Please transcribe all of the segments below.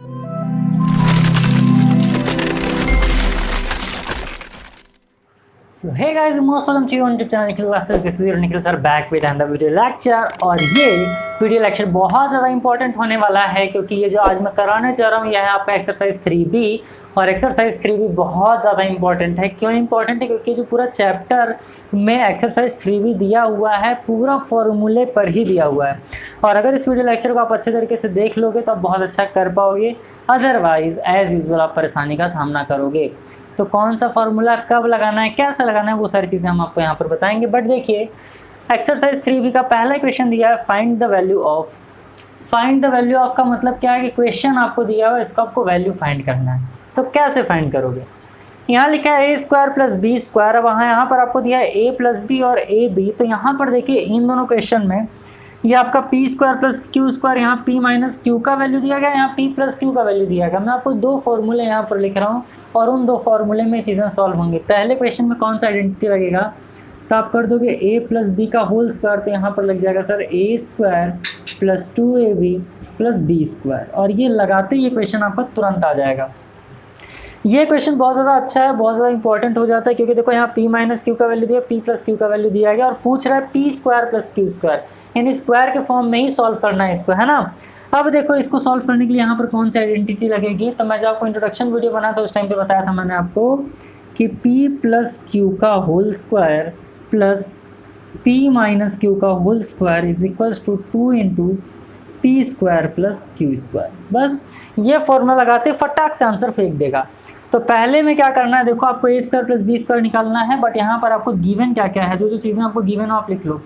So hey guys, most welcome to your YouTube channel Nikhil Classes. This is your Nikhil sir back with another video lecture. और ये video lecture बहुत ज़्यादा important होने वाला है क्योंकि ये जो आज मैं कराने जा रहा हूँ यह है आपका एक्सरसाइज 3B। और एक्सरसाइज 3B बहुत ज़्यादा इंपॉर्टेंट है। क्यों इंपॉर्टेंट है? क्योंकि जो पूरा चैप्टर में एक्सरसाइज 3B दिया हुआ है पूरा फॉर्मूले पर ही दिया हुआ है। और अगर इस वीडियो लेक्चर को आप अच्छे तरीके से देख लोगे तो आप बहुत अच्छा कर पाओगे, अदरवाइज एज यूजुअल आप परेशानी का सामना करोगे। तो कौन सा फार्मूला कब लगाना है, कैसे लगाना है, वो सारी चीज़ें हम आपको यहाँ पर बताएंगे। बट देखिए एक्सरसाइज 3B का पहला क्वेश्चन दिया है find the value of. Find the value of का मतलब क्या है कि क्वेश्चन आपको दिया हुआ है, इसको आपको वैल्यू फाइंड करना है। तो कैसे फाइंड करोगे? यहाँ लिखा है a² + b²। अब यहाँ पर आपको दिया है a + b और ab। तो यहाँ पर देखिए इन दोनों क्वेश्चन में ये आपका p² + q², यहाँ p - q का वैल्यू दिया गया, यहाँ p + q का वैल्यू दिया गया। मैं आपको दो फॉर्मूले यहाँ पर लिख रहा हूँ और उन दो फार्मूले में चीज़ें सॉल्व होंगी। पहले क्वेश्चन में कौन सा आइडेंटिटी लगेगा, तो आप कर दोगे a + b का होल स्क्वायर। तो यहाँ पर लग जाएगा सर a² + 2ab + b²। और ये लगाते ही ये क्वेश्चन आपका तुरंत आ जाएगा। ये क्वेश्चन बहुत ज़्यादा अच्छा है, बहुत ज़्यादा इंपॉर्टेंट हो जाता है क्योंकि देखो यहाँ p - q का वैल्यू दिया, p + q का वैल्यू दिया गया और पूछ रहा है p² + q², यानी स्क्वायर के फॉर्म में ही सॉल्व करना है इसको, है ना। अब देखो इसको सॉल्व करने के लिए यहाँ पर कौन सी आइडेंटिटी लगेगी, तो मैं जब आपको इंट्रोडक्शन वीडियो बनाया था उस टाइम पे बताया था मैंने आपको कि p + q का whole square plus p - q का whole square is equals to 2 × p² + q²। बस ये फॉर्मूला लगाते फटाक से आंसर फेंक देगा। तो पहले में क्या करना है, देखो आपको a² + b² निकालना है। बट यहाँ पर आपको गिवन क्या क्या है, जो चीज़ें आपको गिवन हो आप लिख लो।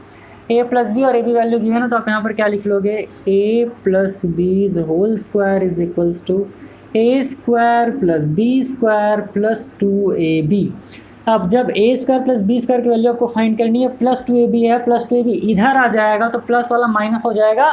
a + b और ab वैल्यू गिवन है तो आप यहाँ पर क्या लिख लोगे, a + b whole square is equals to a² + b² + 2ab। अब जब a² + b² की वैल्यू आपको फाइंड करनी है, +2ab है, +2ab इधर आ जाएगा तो प्लस वाला माइनस हो जाएगा,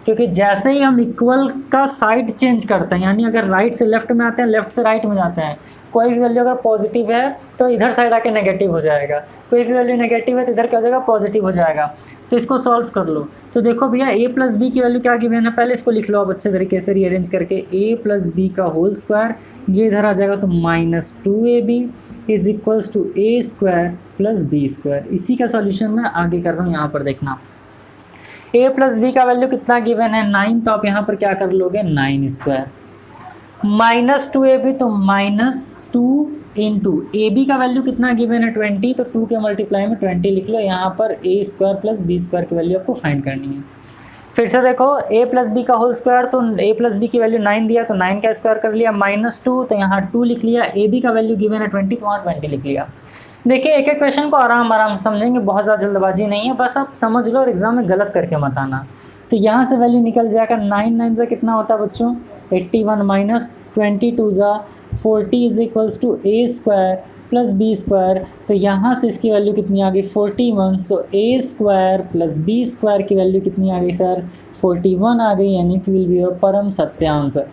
क्योंकि जैसे ही हम इक्वल का साइड चेंज करते हैं, यानी अगर राइट से लेफ्ट में आते हैं, लेफ्ट से राइट में जाते हैं, कोई भी वैल्यू अगर पॉजिटिव है तो इधर साइड आके नेगेटिव हो जाएगा, कोई भी वैल्यू नेगेटिव है तो इधर क्या हो जाएगा, पॉजिटिव हो जाएगा। तो इसको सॉल्व कर लो। तो देखो भैया a + b की वैल्यू क्या गिवन है, पहले इसको लिख लो आप अच्छे तरीके से रीअरेंज करके। a + b का होल स्क्वायर ये इधर आ जाएगा तो -2ab is equals to a² + b²। इसी का सॉल्यूशन मैं आगे कर रहा हूँ, यहाँ पर देखना। a + b का वैल्यू कितना गिवन है, 9। तो आप यहाँ पर क्या कर लोगे, 9² -2ab तो -2 × ab का वैल्यू कितना गिवन है, 20। तो 2 के मल्टीप्लाई में 20 लिख लो। यहाँ पर a² + b² की वैल्यू आपको फाइंड करनी है। फिर से देखो a + b का होल स्क्वायर, तो a + b की वैल्यू 9 दिया तो 9 का स्क्वायर कर लिया, -2 तो यहाँ 2 लिख लिया, ab का वैल्यू गिवन है 20 तो वहाँ 20 लिख लिया। देखिए एक एक क्वेश्चन को आराम से समझेंगे, बहुत ज़्यादा जल्दबाजी नहीं है, बस आप समझ लो और एग्जाम में गलत करके मत आना। तो यहाँ से वैल्यू निकल जाएगा, 9 9 से कितना होता है बच्चों, 81 - 22 40 is equals to a² + b²। तो यहाँ से इसकी वैल्यू कितनी आ गई, 41। सो a² + b² की वैल्यू कितनी आ गई सर, 41 आ गई, यानी इट विल बी योर परम सत्य आंसर।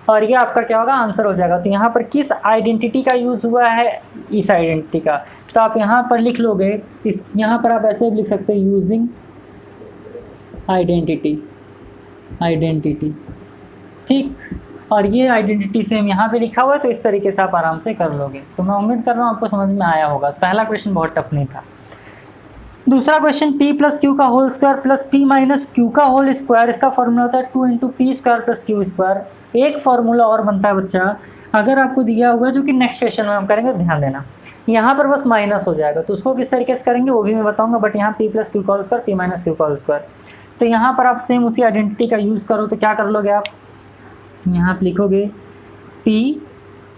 और ये आपका क्या होगा, आंसर हो जाएगा। तो यहाँ पर किस आइडेंटिटी का यूज़ हुआ है, इस आइडेंटिटी का। तो आप यहाँ पर लिख लोगे, इस यहाँ पर आप ऐसे भी लिख सकते हैं, यूजिंग आइडेंटिटी, ठीक। और ये आइडेंटिटी सेम यहाँ पे लिखा हुआ है, तो इस तरीके से आप आराम से कर लोगे। तो मैं उम्मीद कर रहा हूँ आपको समझ में आया होगा। पहला क्वेश्चन बहुत टफ नहीं था। दूसरा क्वेश्चन p + q का whole square plus p - q का होल स्क्वायर, इसका फॉर्मूला होता है 2 × p² + q²। एक फार्मूला और बनता है बच्चा, अगर आपको दिया हुआ है, जो कि नेक्स्ट क्वेश्चन में हम करेंगे, ध्यान देना। यहाँ पर बस माइनस हो जाएगा, तो उसको किस तरीके से करेंगे वो भी मैं बताऊंगा। बट यहाँ p + q का होल स्क्वायर, p - q का होल स्क्वायर। तो यहाँ पर आप सेम उसी आइडेंटिटी का यूज़ करो। तो क्या कर लोगे आप, यहाँ आप लिखोगे p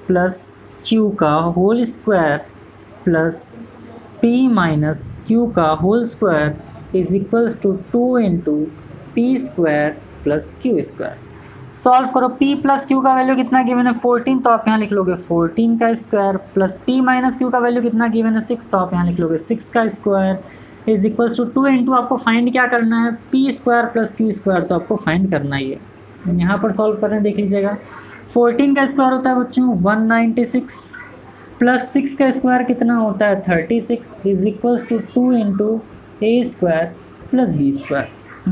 + q का whole square plus p - q का whole square is equals to 2 × p² + q²। Solve करो। p + q का वैल्यू कितना गिवन है, 14। तो आप यहाँ लिख लोगे 14 का स्क्वायर प्लस p - q का वैल्यू कितना गिवन है, 6। तो आप यहाँ लिख लोगे 6 का स्क्वायर इज इक्वल्स टू 2 × आपको फाइंड क्या करना है, p² + q²। तो आपको फाइंड करना ही है। यहाँ पर सॉल्व करने देख लीजिएगा। 14 का स्क्वायर होता है बच्चों 196 प्लस 6 का स्क्वायर कितना होता है 36 is equals to 2 × a² + b²,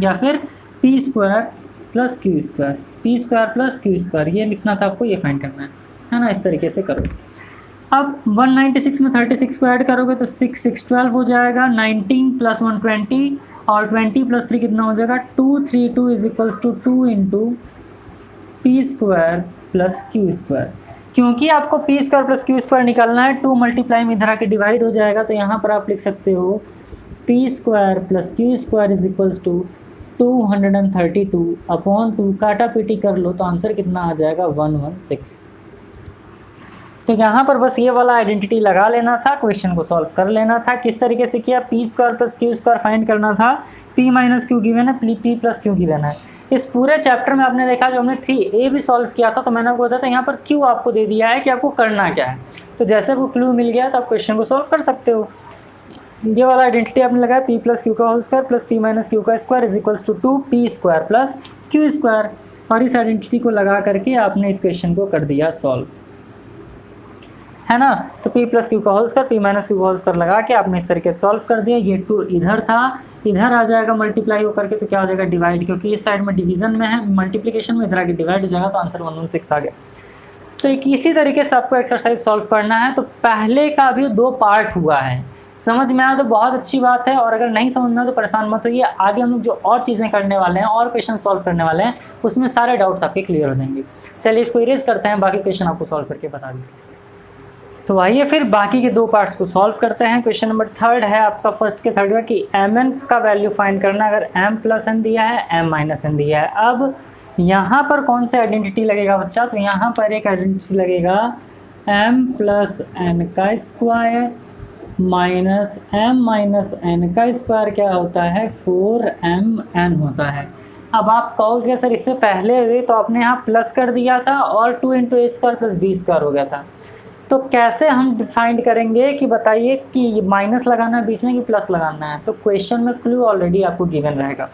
या फिर p² + q²। P square plus Q square, ये लिखना था आपको, ये फाइंड करना है ना। इस तरीके से करो। अब 196 में 36 को ऐड करोगे तो 6 6 12 हो जाएगा, 19 प्लस 120 और 20 प्लस 3 कितना हो जाएगा 232 is equals to 2 into p square plus Q square. क्योंकि आपको p square plus Q square निकालना है, 2 मल्टीप्लाई में इधर आके डिवाइड हो जाएगा, तो यहाँ पर आप लिख सकते हो p square plus Q square is equals to 232 upon 2, काटा पीटी कर लो तो आंसर कितना आ जाएगा 116। तो यहाँ पर बस ये वाला आइडेंटिटी लगा लेना था, क्वेश्चन को सॉल्व कर लेना था। किस तरीके से किया, P square plus Q square find करना था, पी माइनस क्यू गिवन है, पी प्लस क्यू गिवन है। इस पूरे चैप्टर में आपने देखा जो हमने 3A भी सॉल्व किया था, तो मैंने आपको बताया था यहाँ पर क्यू आपको दे दिया है कि आपको करना क्या है। तो जैसे वो क्लू मिल गया तो आप क्वेश्चन को सॉल्व कर सकते हो। ये वाला आइडेंटिटी आपने लगाया पी प्लस क्यू का whole square plus P minus Q का square is equals to 2 P square plus Q square, और इस आइडेंटिटी को लगा करके आपने इस क्वेश्चन को कर दिया सॉल्व, है ना। तो p प्लस क्यू का whole square p minus Q का होल स्क्वायर लगा के आपने इस तरीके से सॉल्व कर दिया। ये 2 इधर था, इधर आ जाएगा मल्टीप्लाई होकर के, तो क्या हो जाएगा डिवाइड, क्योंकि इस साइड में डिवीजन में है, मल्टीप्लिकेशन में इधर आके डिवाइड हो जाएगा, तो आंसर 116 आ गया। तो एक इसी तरीके से आपको एक्सरसाइज सॉल्व करना है। तो पहले का भी 2 पार्ट हुआ है, समझ में आया तो बहुत अच्छी बात है, और अगर नहीं समझ में आया तो परेशान मत होइए। आगे हम लोग जो और चीज़ें करने वाले हैं और क्वेश्चन सॉल्व करने वाले हैं, उसमें सारे डाउट्स आपके क्लियर हो जाएंगे। चलिए इसको इरेज करते हैं, बाकी क्वेश्चन आपको सॉल्व करके बता देंगे। तो आइए फिर बाकी के 2 पार्ट्स को सॉल्व करते हैं। क्वेश्चन नंबर 3 है आपका फर्स्ट के 3 का कि mn का वैल्यू फाइंड करना, अगर m प्लस n दिया है, m माइनस n दिया है। अब यहाँ पर कौन सा आइडेंटिटी लगेगा बच्चा, तो यहाँ पर एक आइडेंटिटी लगेगा m प्लस n का square minus m minus n का स्क्वायर क्या होता है 4mn होता है। अब आप कहोगे सर इससे पहले तो आपने यहाँ प्लस कर दिया था और 2 इंटू ए स्क्वायर प्लस बी स्क्वायर हो गया था, तो कैसे हम फाइंड करेंगे कि बताइए कि माइनस लगाना है बीच में कि प्लस लगाना है। तो क्वेश्चन में क्लू ऑलरेडी आपको गिवन रहेगा,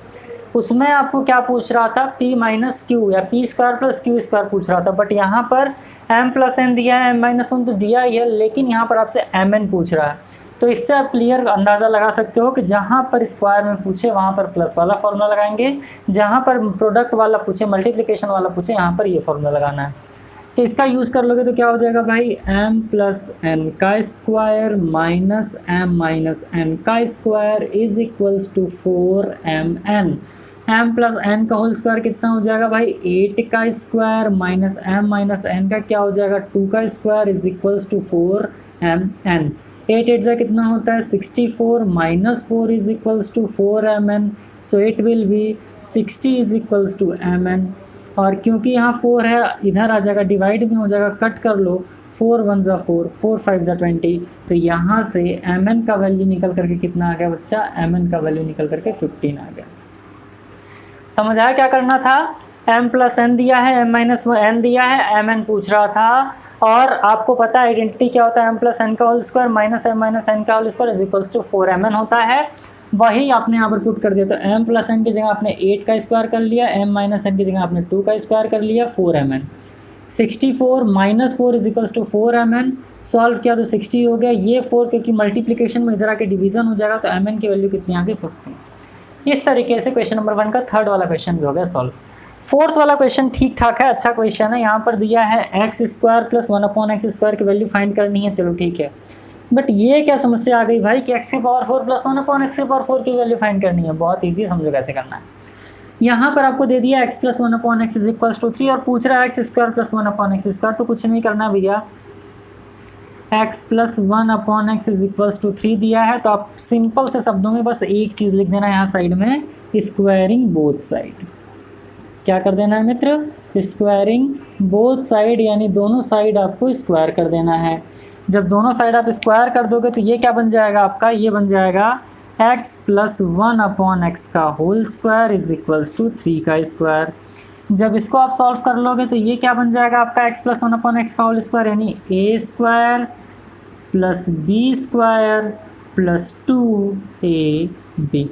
उसमें आपको क्या पूछ रहा था p माइनस क्यू या p square plus Q square पूछ रहा था, बट यहाँ पर m प्लस n दिया है, m माइनस 1 तो दिया ही है, लेकिन यहाँ पर आपसे mn पूछ रहा है। तो इससे आप क्लियर अंदाज़ा लगा सकते हो कि जहाँ पर स्क्वायर में पूछे वहाँ पर प्लस वाला फॉर्मूला लगाएंगे, जहाँ पर प्रोडक्ट वाला पूछे, मल्टीप्लिकेशन वाला पूछे, यहाँ पर ये फॉर्मूला लगाना है। तो इसका यूज़ कर लोगे तो क्या हो जाएगा भाई, m प्लस n का square minus m minus n का square is equals to 4mn। m plus n का होल स्क्वायर कितना हो जाएगा भाई 8 का square minus m minus n का क्या हो जाएगा 2 का square is equals to 4mn। 8 8 जा कितना होता है 64 minus 4 is equals to 4mn, so it will be 60 is equals to mn। और क्योंकि यहाँ 4 है इधर आ जाएगा, डिवाइड में हो जाएगा, कट कर लो, 4 1 जा 4, 4 5 जा 20, तो यहाँ से mn का वैल्यू निकल करके कितना आ गया बच्चा, mn का वैल्यू निकल करके 15 आ गया। समझ आया क्या करना था, m प्लस n दिया है, m माइनस n दिया है, mn पूछ रहा था, और आपको पता है आइडेंटिटी क्या होता है, m प्लस n का whole square minus m minus n का whole square is equals to 4mn होता है। वही आपने यहाँ पर पुट कर दिया, तो m प्लस n की जगह आपने 8 का स्क्वायर कर लिया, m माइनस n की जगह आपने 2 का स्क्वायर कर लिया, 4mn। 64 minus 4 is equals to 4mn, solve किया तो 60 हो गया। ये 4 क्योंकि मल्टीप्लिकेशन में इधर आके डिवीजन हो जाएगा, तो mn की वैल्यू कितनी आ गई 15। इस तरीके से क्वेश्चन नंबर 1 का 3rd वाला क्वेश्चन भी हो गया सॉल्व। 4th वाला क्वेश्चन ठीक ठाक है, अच्छा क्वेश्चन है। यहाँ पर दिया है x square plus 1 upon x square की वैल्यू फाइंड करनी है, चलो ठीक है। बट ये क्या समस्या आ गई भाई कि एक्स की पावर 4 प्लस 1 अपॉन एक्स की पावर 4 की वैल्यू फाइंड करनी है। बहुत ईजी, समझो कैसे करना है। यहाँ पर आपको दे दिया x plus 1 upon x is equals to 3 और पूछ रहा है x square plus 1 upon x square, तो कुछ नहीं करना भैया, x plus 1 upon x is equals to 3 दिया है, तो आप सिंपल से शब्दों में बस एक चीज़ लिख देना यहाँ साइड में, स्क्वायरिंग बोथ साइड। क्या कर देना है मित्र, स्क्वायरिंग बोथ साइड, यानी दोनों साइड आपको स्क्वायर कर देना है। जब दोनों साइड आप स्क्वायर कर दोगे तो ये क्या बन जाएगा आपका, ये बन जाएगा x प्लस 1 अपॉन एक्स का whole square is equals to 3 का स्क्वायर। जब इसको आप सॉल्व कर लोगे तो ये क्या बन जाएगा आपका x प्लस 1 अपॉन एक्स का होल स्क्वायर, यानी a square plus b square plus 2ab,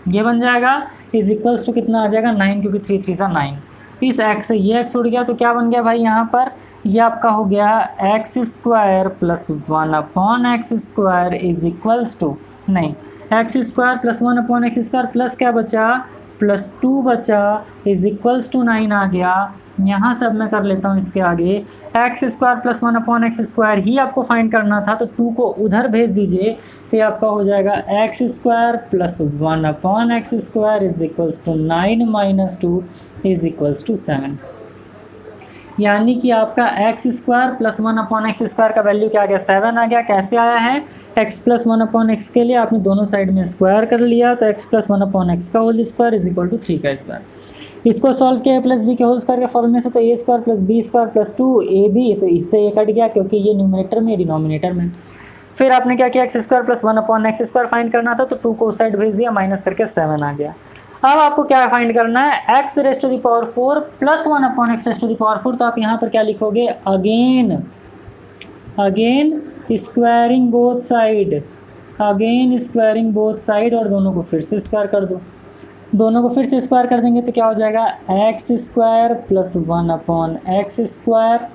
ये बन जाएगा इज इक्वल्स टू कितना आ जाएगा 9, क्योंकि 3 3 सा 9। इस x से ये x उड़ गया, तो क्या बन गया भाई यहाँ पर, ये आपका हो गया X square plus 1 upon x square is equals to, नहीं, X square plus 1 upon x square plus क्या बचा प्लस 2 बचा इज इक्वल्स टू 9 आ गया। यहाँ सब मैं कर लेता हूँ इसके आगे, X square plus 1/x square ही आपको फाइंड करना था, तो 2 को उधर भेज दीजिए, तो ये आपका हो जाएगा x square plus 1/x square is equals to 9 minus 2 is equals to 7। यानी कि आपका x square plus 1/x square का वैल्यू क्या आ गया, 7 आ गया। कैसे आया है, x प्लस 1/x के लिए आपने दोनों साइड में स्क्वायर कर लिया, तो x प्लस 1/x का whole square is equal to 3 का स्क्वायर। इसको सॉल्व किया प्लस बी के होल स्क्वायर के फॉर्मूले से, तो ए square plus B square plus 2ab, तो इससे ये कट गया क्योंकि ये न्यूमरेटर में डिनोमिनेटर में। फिर आपने क्या किया, x square plus 1/x square find करना था, तो 2 को उस साइड भेज दिया, माइनस करके 7 आ गया। अब आपको क्या फाइंड करना है, x raise to the power 4 plus 1/x raise to the power 4, तो आप यहाँ पर क्या लिखोगे, again squaring both side, again squaring both side, और दोनों को फिर से स्क्वायर कर दो। दोनों को फिर से स्क्वायर कर देंगे तो क्या हो जाएगा, x square plus 1/x square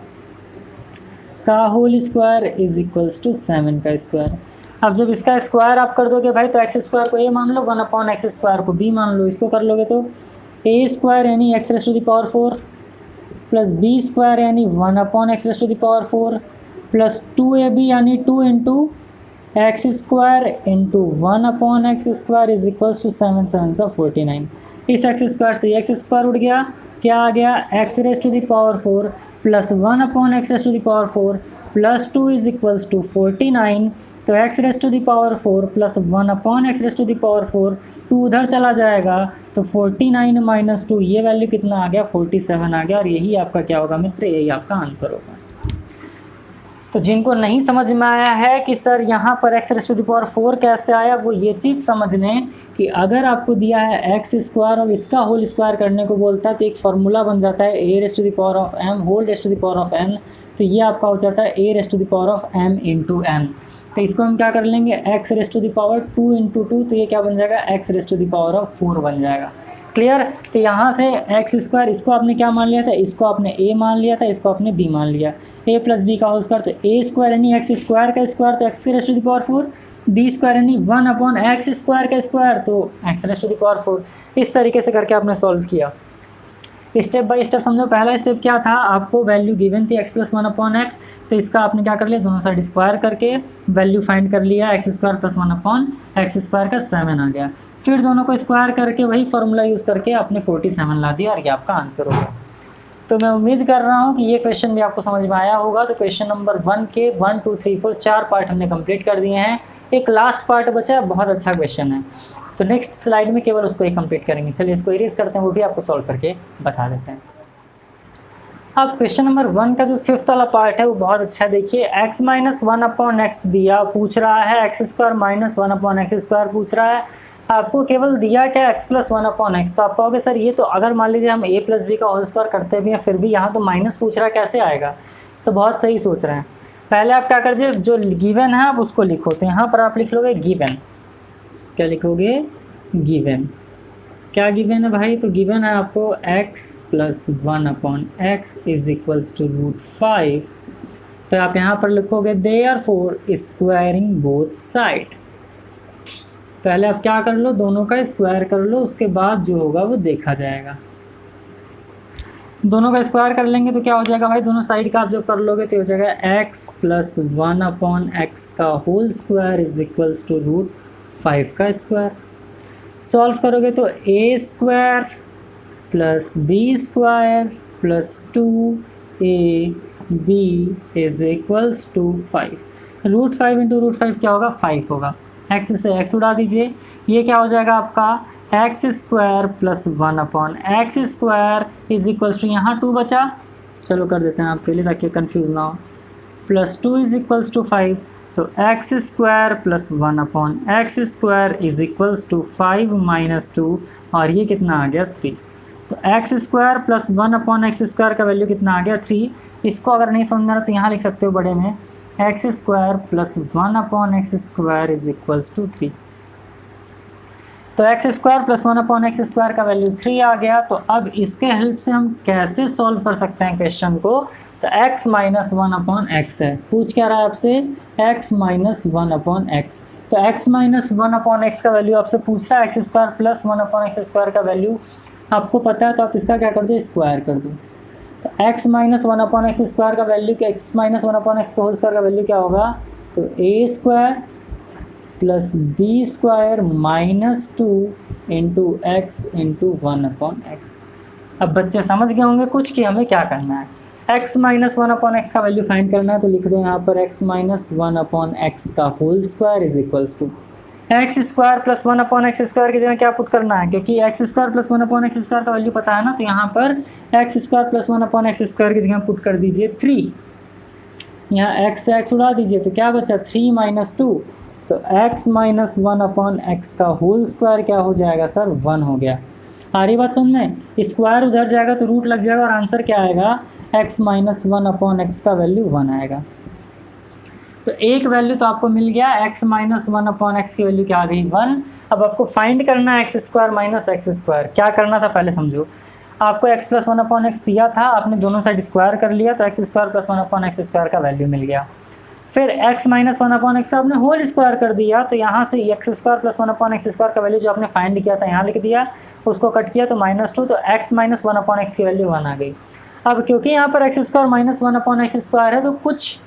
का whole square is equals to 7 का स्क्वायर। अब जब इसका स्क्वायर आप कर दोगे भाई, तो एक्स स्क्वायर को ए मान लो, 1/x स्क्वायर को बी मान लो। इसको कर लोगे तो ए स्क्वायर यानी x raise to the power 4 plus B square यानी 1/x raise to the power 4 plus 2ab यानी 2 into x square into 1/x square is equals to 7 7 सा 49। इस एक्स स्क्वायर से एक्स स्क्वायर उठ गया, क्या आ गया, x raise to the power 4 plus 1/x raise to the power 4 plus 2 is equals to 49। तो x raise to the power 4 plus 1/x raise to the power 4, 2 उधर चला जाएगा, तो 49 माइनस 2, ये वैल्यू कितना आ गया, 47 आ गया। और यही आपका क्या होगा मित्र, यही आपका आंसर होगा। तो जिनको नहीं समझ में आया है कि सर यहाँ पर x raise to the power 4 कैसे आया, वो ये चीज़ समझ लें कि अगर आपको दिया है एक्स स्क्वायर और इसका होल स्क्वायर करने को बोलता है, तो एक फार्मूला बन जाता है A raise to the power of m whole raise to the power of n, तो ये आपका हो जाता है A raise to the power of m into n। तो इसको हम क्या कर लेंगे, X raise to the power 2 into 2, तो ये क्या बन जाएगा, X raise to the power of 4 बन जाएगा। क्लियर। तो यहाँ से एक्स स्क्वायर, इसको आपने क्या मान लिया था, इसको आपने ए मान लिया था, इसको आपने बी मान लिया, ए प्लस बी का होल स्क्वायर, तो ए स्क्वायर यानी एक्स स्क्वायर का स्क्वायर, तो x raise to the power 4, b square यानी 1/x स्क्वायर का स्क्वायर, तो x raise to the power 4। इस तरीके से करके आपने सॉल्व किया। स्टेप बाय स्टेप समझो। पहला स्टेप क्या था, आपको वैल्यू गिवन थी x प्लस 1/x, तो इसका आपने क्या कर लिया, दोनों साइड स्क्वायर करके वैल्यू फाइंड कर लिया, x square plus 1/x square का 7 आ गया। फिर दोनों को स्क्वायर करके वही फॉर्मूला यूज़ करके आपने 47 ला दिया, और ये आपका आंसर होगा। तो मैं उम्मीद कर रहा हूँ कि ये क्वेश्चन भी आपको समझ में आया होगा। तो क्वेश्चन नंबर 1 के 1 2 3 4 4 पार्ट हमने कंप्लीट कर दिए हैं, एक लास्ट पार्ट बचा है, बहुत अच्छा क्वेश्चन है। तो नेक्स्ट स्लाइड में केवल उसको ही कंप्लीट करेंगे। चलिए इसको इरेज करते हैं, वो भी आपको सॉल्व करके बता देते हैं। अब क्वेश्चन नंबर 1 का जो 5th वाला पार्ट है वो बहुत अच्छा है। देखिए x माइनस 1/x दिया, पूछ रहा है x square minus 1/x square पूछ रहा है। आपको केवल दिया क्या, x प्लस 1/x। तो आप कहोगे सर ये तो अगर मान लीजिए हम a प्लस बी का होल स्क्वायर करते भी हैं फिर भी यहाँ तो माइनस पूछ रहा है, कैसे आएगा। तो बहुत सही सोच रहे हैं। पहले आप क्या कर दीजिए, जो गिवन है आप उसको लिखो। तो यहाँ पर आप लिख लोगे गिवन, क्या लिखोगे, गिवन। क्या गिवन है भाई, तो गिवन है आपको x plus 1/x is equals to √5। तो आप यहाँ पर लिखोगे देयरफॉर स्क्वायरिंग बोथ साइड। पहले आप क्या कर लो, दोनों का स्क्वायर कर लो, उसके बाद जो होगा वो देखा जाएगा। दोनों का स्क्वायर कर लेंगे तो क्या हो जाएगा भाई, दोनों साइड का आप जब कर लोगे तो हो जाएगा x प्लस 1/x का whole square is equals to √5 का स्क्वायर। सॉल्व करोगे तो a square plus b square plus 2ab is equals to 5। √5 into √5 क्या होगा, 5 होगा। x से x उड़ा दीजिए, ये क्या हो जाएगा आपका x square plus 1/x square is equals to, यहाँ 2 बचा, चलो कर देते हैं आपके लिए ताकि कंफ्यूज ना हो, प्लस 2 इज इक्वल्स टू 5। तो x square plus 1/x square is equals to 5 minus 2, और ये कितना आ गया 3। तो x square plus 1/x square का वैल्यू कितना आ गया 3। इसको अगर नहीं समझ में आ रहा तो यहाँ लिख सकते हो बड़े में, x square plus 1/x square is equals to 3। तो x square plus 1/x square का वैल्यू 3 आ गया। तो अब इसके हेल्प से हम कैसे सॉल्व कर सकते हैं क्वेश्चन को, तो x माइनस 1/x है। पूछ क्या रहा है आपसे, x माइनस 1/x। तो x माइनस 1/x का वैल्यू आपसे पूछ रहा है, x square plus 1/x square का वैल्यू आपको पता है, तो आप इसका क्या कर दो, स्क्वायर कर दो। तो x माइनस 1/x स्क्वायर का वैल्यू, x माइनस 1/x का होल स्क्वायर का वैल्यू क्या होगा, तो a square plus B square minus 2 into x into 1/x। अब बच्चे समझ गए होंगे कुछ कि हमें क्या करना है, x माइनस 1/x का वैल्यू फाइंड करना है, तो लिख दो यहाँ पर x माइनस 1/x का whole square is equals to x square plus 1/x square की जगह क्या पुट करना है, क्योंकि x square plus 1/x square का वैल्यू पता है ना, तो यहाँ पर x square plus 1/x square की जगह पुट कर दीजिए 3, यहाँ x से x उड़ा दीजिए, तो क्या बचा 3 माइनस 2, तो x माइनस 1/x का होल स्क्वायर क्या हो जाएगा सर, 1 हो गया। आ रही बात समझ में, स्क्वायर उधर जाएगा तो रूट लग जाएगा और आंसर क्या आएगा, x माइनस 1/x का वैल्यू 1 आएगा। तो एक वैल्यू तो आपको मिल गया, x माइनस 1/x की वैल्यू क्या आ गई, 1। अब आपको फाइंड करना है x square minus x square. क्या करना था पहले समझो, आपको x प्लस 1/x दिया था, आपने दोनों साइड स्क्वायर कर लिया, तो x square plus 1/x square का वैल्यू मिल गया। फिर x माइनस 1/x आपने होल स्क्वायर कर दिया, तो यहाँ से x square plus 1/x square का वैल्यू जो आपने फाइंड किया था यहाँ लिख दिया, उसको कट किया तो -2, तो x माइनस 1/x की वैल्यू 1 आ गई। अब क्योंकि यहाँ पर x square minus 1/x square है, तो कुछ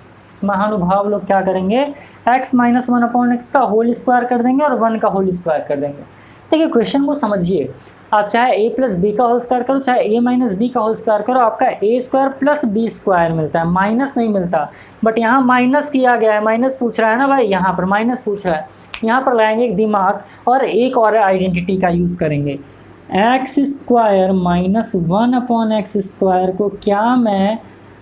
महानुभाव लोग क्या करेंगे, x माइनस 1/x का होल स्क्वायर कर देंगे और 1 का होल स्क्वायर कर देंगे। देखिए क्वेश्चन को समझिए, आप चाहे a प्लस बी का होल स्क्वायर करो, चाहे a माइनस बी का होल स्क्वायर करो, आपका a square plus B square मिलता है, माइनस नहीं मिलता। बट यहाँ माइनस किया गया है, माइनस पूछ रहा है ना भाई, यहाँ पर माइनस पूछ रहा है, यहाँ पर लगाएंगे एक दिमाग और एक और आइडेंटिटी का यूज़ करेंगे। X square minus 1/x square को क्या मैं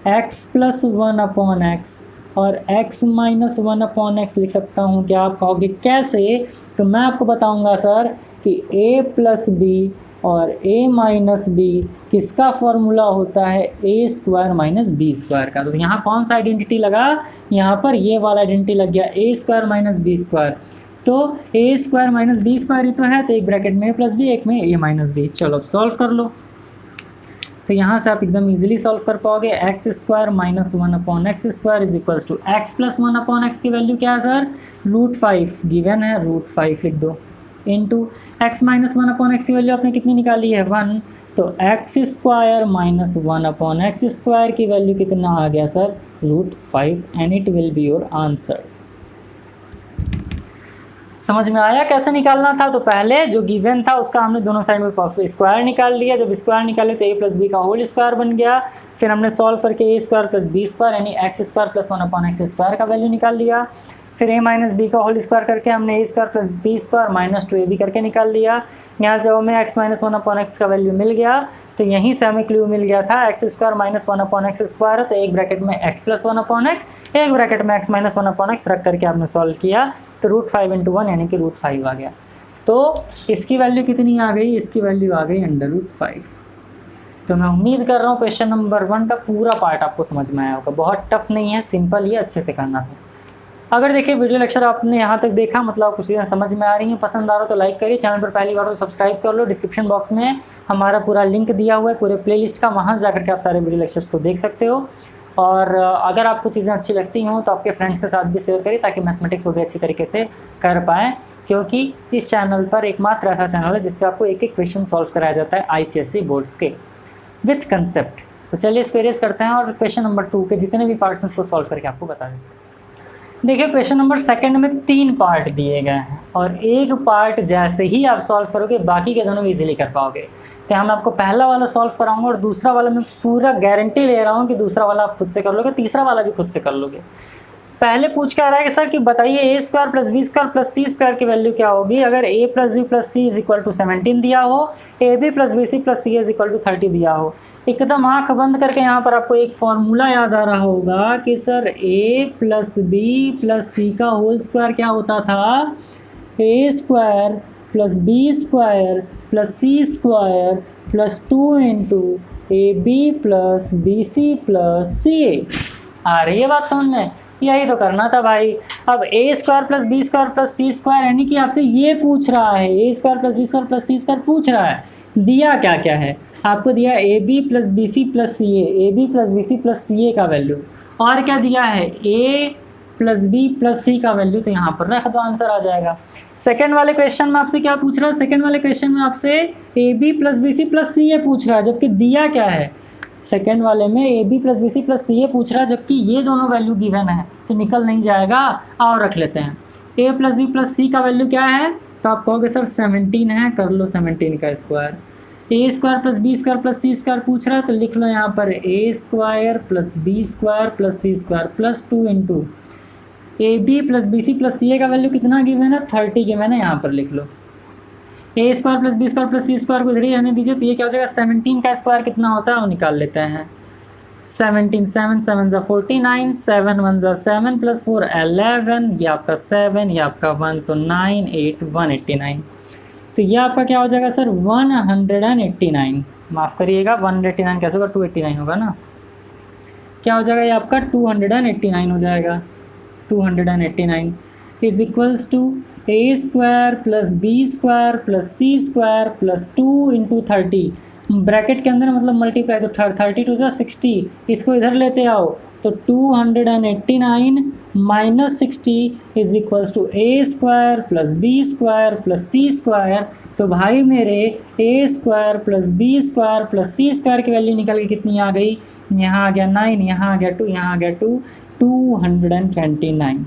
x प्लस 1/x और x माइनस 1/x लिख सकता हूँ, क्या आप कहोगे कैसे, तो मैं आपको बताऊँगा सर कि a प्लस बी और a माइनस बी किसका फॉर्मूला होता है, a square minus B square का। तो यहाँ कौन सा आइडेंटिटी लगा, यहाँ पर ये वाला आइडेंटिटी लग गया, a square minus B square. तो a square minus B square ही तो है, तो एक ब्रैकेट में a प्लस बी, एक में a माइनस बी। चलो अब सॉल्व कर लो, तो यहाँ से आप एकदम इजीली सॉल्व कर पाओगे। X square minus 1/x square is equals to x plus 1/x की वैल्यू क्या है सर, √5 गिवन है, √5 लिख दो, इनटू एक्स माइनस 1/x की वैल्यू आपने कितनी निकाली है, 1, तो x square minus 1/x square की वैल्यू कितना आ गया sir, √5 and it will be your answer. समझ में आया कैसे निकालना था, तो पहले जो गिवन था उसका हमने दोनों साइड में स्क्वायर निकाल लिया, जब स्क्वायर निकाले तो a प्लस बी का होल स्क्वायर बन गया, फिर हमने सॉल्व करके a square plus B square यानी x square plus 1/x square का वैल्यू निकाल लिया, फिर a माइनस बी का होल स्क्वायर करके हमने a square plus B square minus 2ab करके निकाल लिया। यहाँ से हमें x माइनस 1/x का वैल्यू मिल गया, तो यहीं से हमें क्लू मिल गया था x square minus 1/x square है, तो एक ब्रैकेट में x प्लस 1/x, एक ब्रैकेट में x माइनस 1/x रख करके आपने सॉल्व किया, तो √5 × 1 यानी कि √5 आ गया। तो इसकी वैल्यू कितनी आ गई, इसकी वैल्यू आ गई √5। तो मैं उम्मीद कर रहा हूँ क्वेश्चन नंबर 1 का पूरा पार्ट आपको समझ में आया होगा, बहुत टफ नहीं है, सिंपल ही, अच्छे से करना था। अगर देखिए वीडियो लेक्चर आपने यहाँ तक देखा, मतलब कुछ चीज़ें समझ में आ रही हैं, पसंद आ रहा हो तो लाइक करिए, चैनल पर पहली बार तो सब्सक्राइब कर लो। डिस्क्रिप्शन बॉक्स में हमारा पूरा लिंक दिया हुआ है पूरे प्लेलिस्ट का, वहाँ से जाकर के आप सारे वीडियो लेक्चर्स को देख सकते हो। और अगर आपको चीज़ें अच्छी लगती हों तो आपके फ्रेंड्स के साथ भी शेयर करिए, ताकि मैथमेटिक्स वो भी अच्छी तरीके से कर पाएँ, क्योंकि इस चैनल पर एकमात्र ऐसा चैनल है जिस पर आपको एक एक क्वेश्चन सॉल्व कराया जाता है ICSE बोर्ड्स के विथ कंसेप्ट। तो चलिए इसको इरेज करते हैं और क्वेश्चन नंबर 2 के जितने भी पार्ट्स हैं उसको सॉल्व करके आपको बता देते हैं। देखिए क्वेश्चन नंबर 2 में 3 पार्ट दिए गए हैं और एक पार्ट जैसे ही आप सॉल्व करोगे बाकी के दोनों इजीली कर पाओगे। तो हम आपको पहला वाला सॉल्व कराऊंगा और दूसरा वाला मैं पूरा गारंटी ले रहा हूँ कि दूसरा वाला आप खुद से कर लोगे, तीसरा वाला भी खुद से कर लोगे। पहले पूछ के आ रहा है कि सर कि बताइए a square plus B square plus C square की वैल्यू क्या होगी अगर a plus B plus C is equal to 17 दिया हो, a B plus B C plus C is equal to 30 दिया हो। एकदम आंख बंद करके यहाँ पर आपको एक फॉर्मूला याद आ रहा होगा कि sir a plus B plus सी का होल स्क्वायर क्या होता था, a square plus B square plus C square plus 2 into A B plus B C plus C A. आ रही है बात समझ में, यही तो करना था भाई। अब a square plus B square plus C square यानी कि आपसे ये पूछ रहा है, a square plus B square plus C square पूछ रहा है। दिया क्या क्या है आपको, दिया A B plus B C plus C A, A B plus B C plus C A का वैल्यू, और क्या दिया है a प्लस बी प्लस सी का वैल्यू तो यहाँ पर रख दो, आंसर आ जाएगा। सेकंड वाले क्वेश्चन में आपसे क्या पूछ रहा है, सेकंड वाले क्वेश्चन में आपसे A B plus B C plus C A पूछ रहा है, जबकि दिया क्या है, सेकंड वाले में A B plus B C plus C A पूछ रहा है, जबकि ये दोनों वैल्यू गिवन है तो निकल नहीं जाएगा। और रख लेते हैं ए प्लस बी प्लस सी का वैल्यू क्या है, तो आप कहोगे सर 17 है, कर लो 17 का square. A square plus B square plus C square पूछ रहा है तो लिख लो यहाँ पर A square plus B square plus C square plus 2 into A B plus B C plus C A का वैल्यू कितना गिवन है, 30 गिवन है, यहाँ पर लिख लो। A square plus B square plus C square को इधर ही रहने दीजिए, तो ये क्या हो जाएगा 17 का स्क्वायर कितना होता है वो निकाल लेते हैं। 17 7 7 ज़ा 49, 7 1 ज़ा 7 प्लस 4 11, ये आपका 7, ये आपका 1 तो 9 8 189, तो ये आपका क्या हो जाएगा सर 189, माफ़ करिएगा 189 कैसे होगा, 289 होगा ना, क्या हो जाएगा ये आपका 289 हो जाएगा। 289 is equals to A square plus B square plus C square plus 2 into 30, bracket के अंदर मतलब मल्टीप्लाई, तो 32 ज़ा 60, इसको इधर लेते आओ तो 289 minus 60 is equals to A square plus B square plus C square. तो भाई मेरे A square plus B square plus C square की वैल्यू निकल के कितनी आ गई, यहाँ आ गया 9, यहाँ आ गया 2, यहाँ आ गया 2, 229।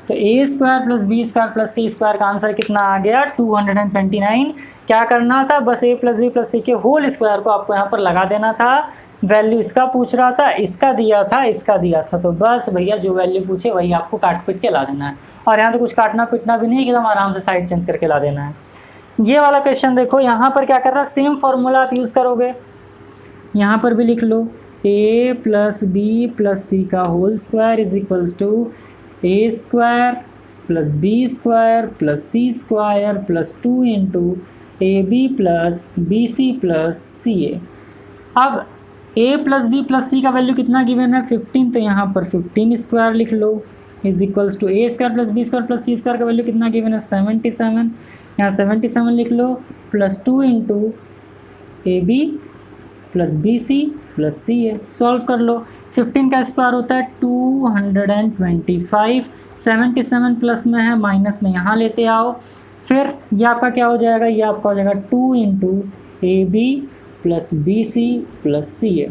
तो ए square plus B square plus सी स्क्वायर का आंसर कितना आ गया 229। क्या करना था, बस A plus B plus C के होल स्क्वायर को आपको यहाँ पर लगा देना था, वैल्यू इसका पूछ रहा था, इसका दिया था, इसका दिया था, तो बस भैया जो वैल्यू पूछे वही आपको काट पीट के ला देना है। और यहाँ तो कुछ काटना पीटना भी नहीं है, एकदम आराम से साइड चेंज करके ला देना है। ये वाला क्वेश्चन देखो, यहाँ पर क्या कर रहा है, सेम फॉर्मूला आप यूज़ करोगे, यहाँ पर भी लिख लो ए प्लस बी प्लस सी का whole square is equals to A square plus B square plus C square plus 2 into A B plus B C plus C A. अब ए प्लस बी प्लस सी का value कितना given है 15, तो यहाँ पर 15 square लिख लो is equals to A square plus B square plus C square का वैल्यू कितना गिवन है 77, यहाँ 77 लिख लो plus 2 into A B plus B C plus C A. Solve कर लो, 15 का स्क्वायर होता है 225, 77 प्लस में है माइनस में यहाँ लेते आओ, फिर ये आपका क्या हो जाएगा, ये आपका हो जाएगा 2 into A B plus B C plus C A.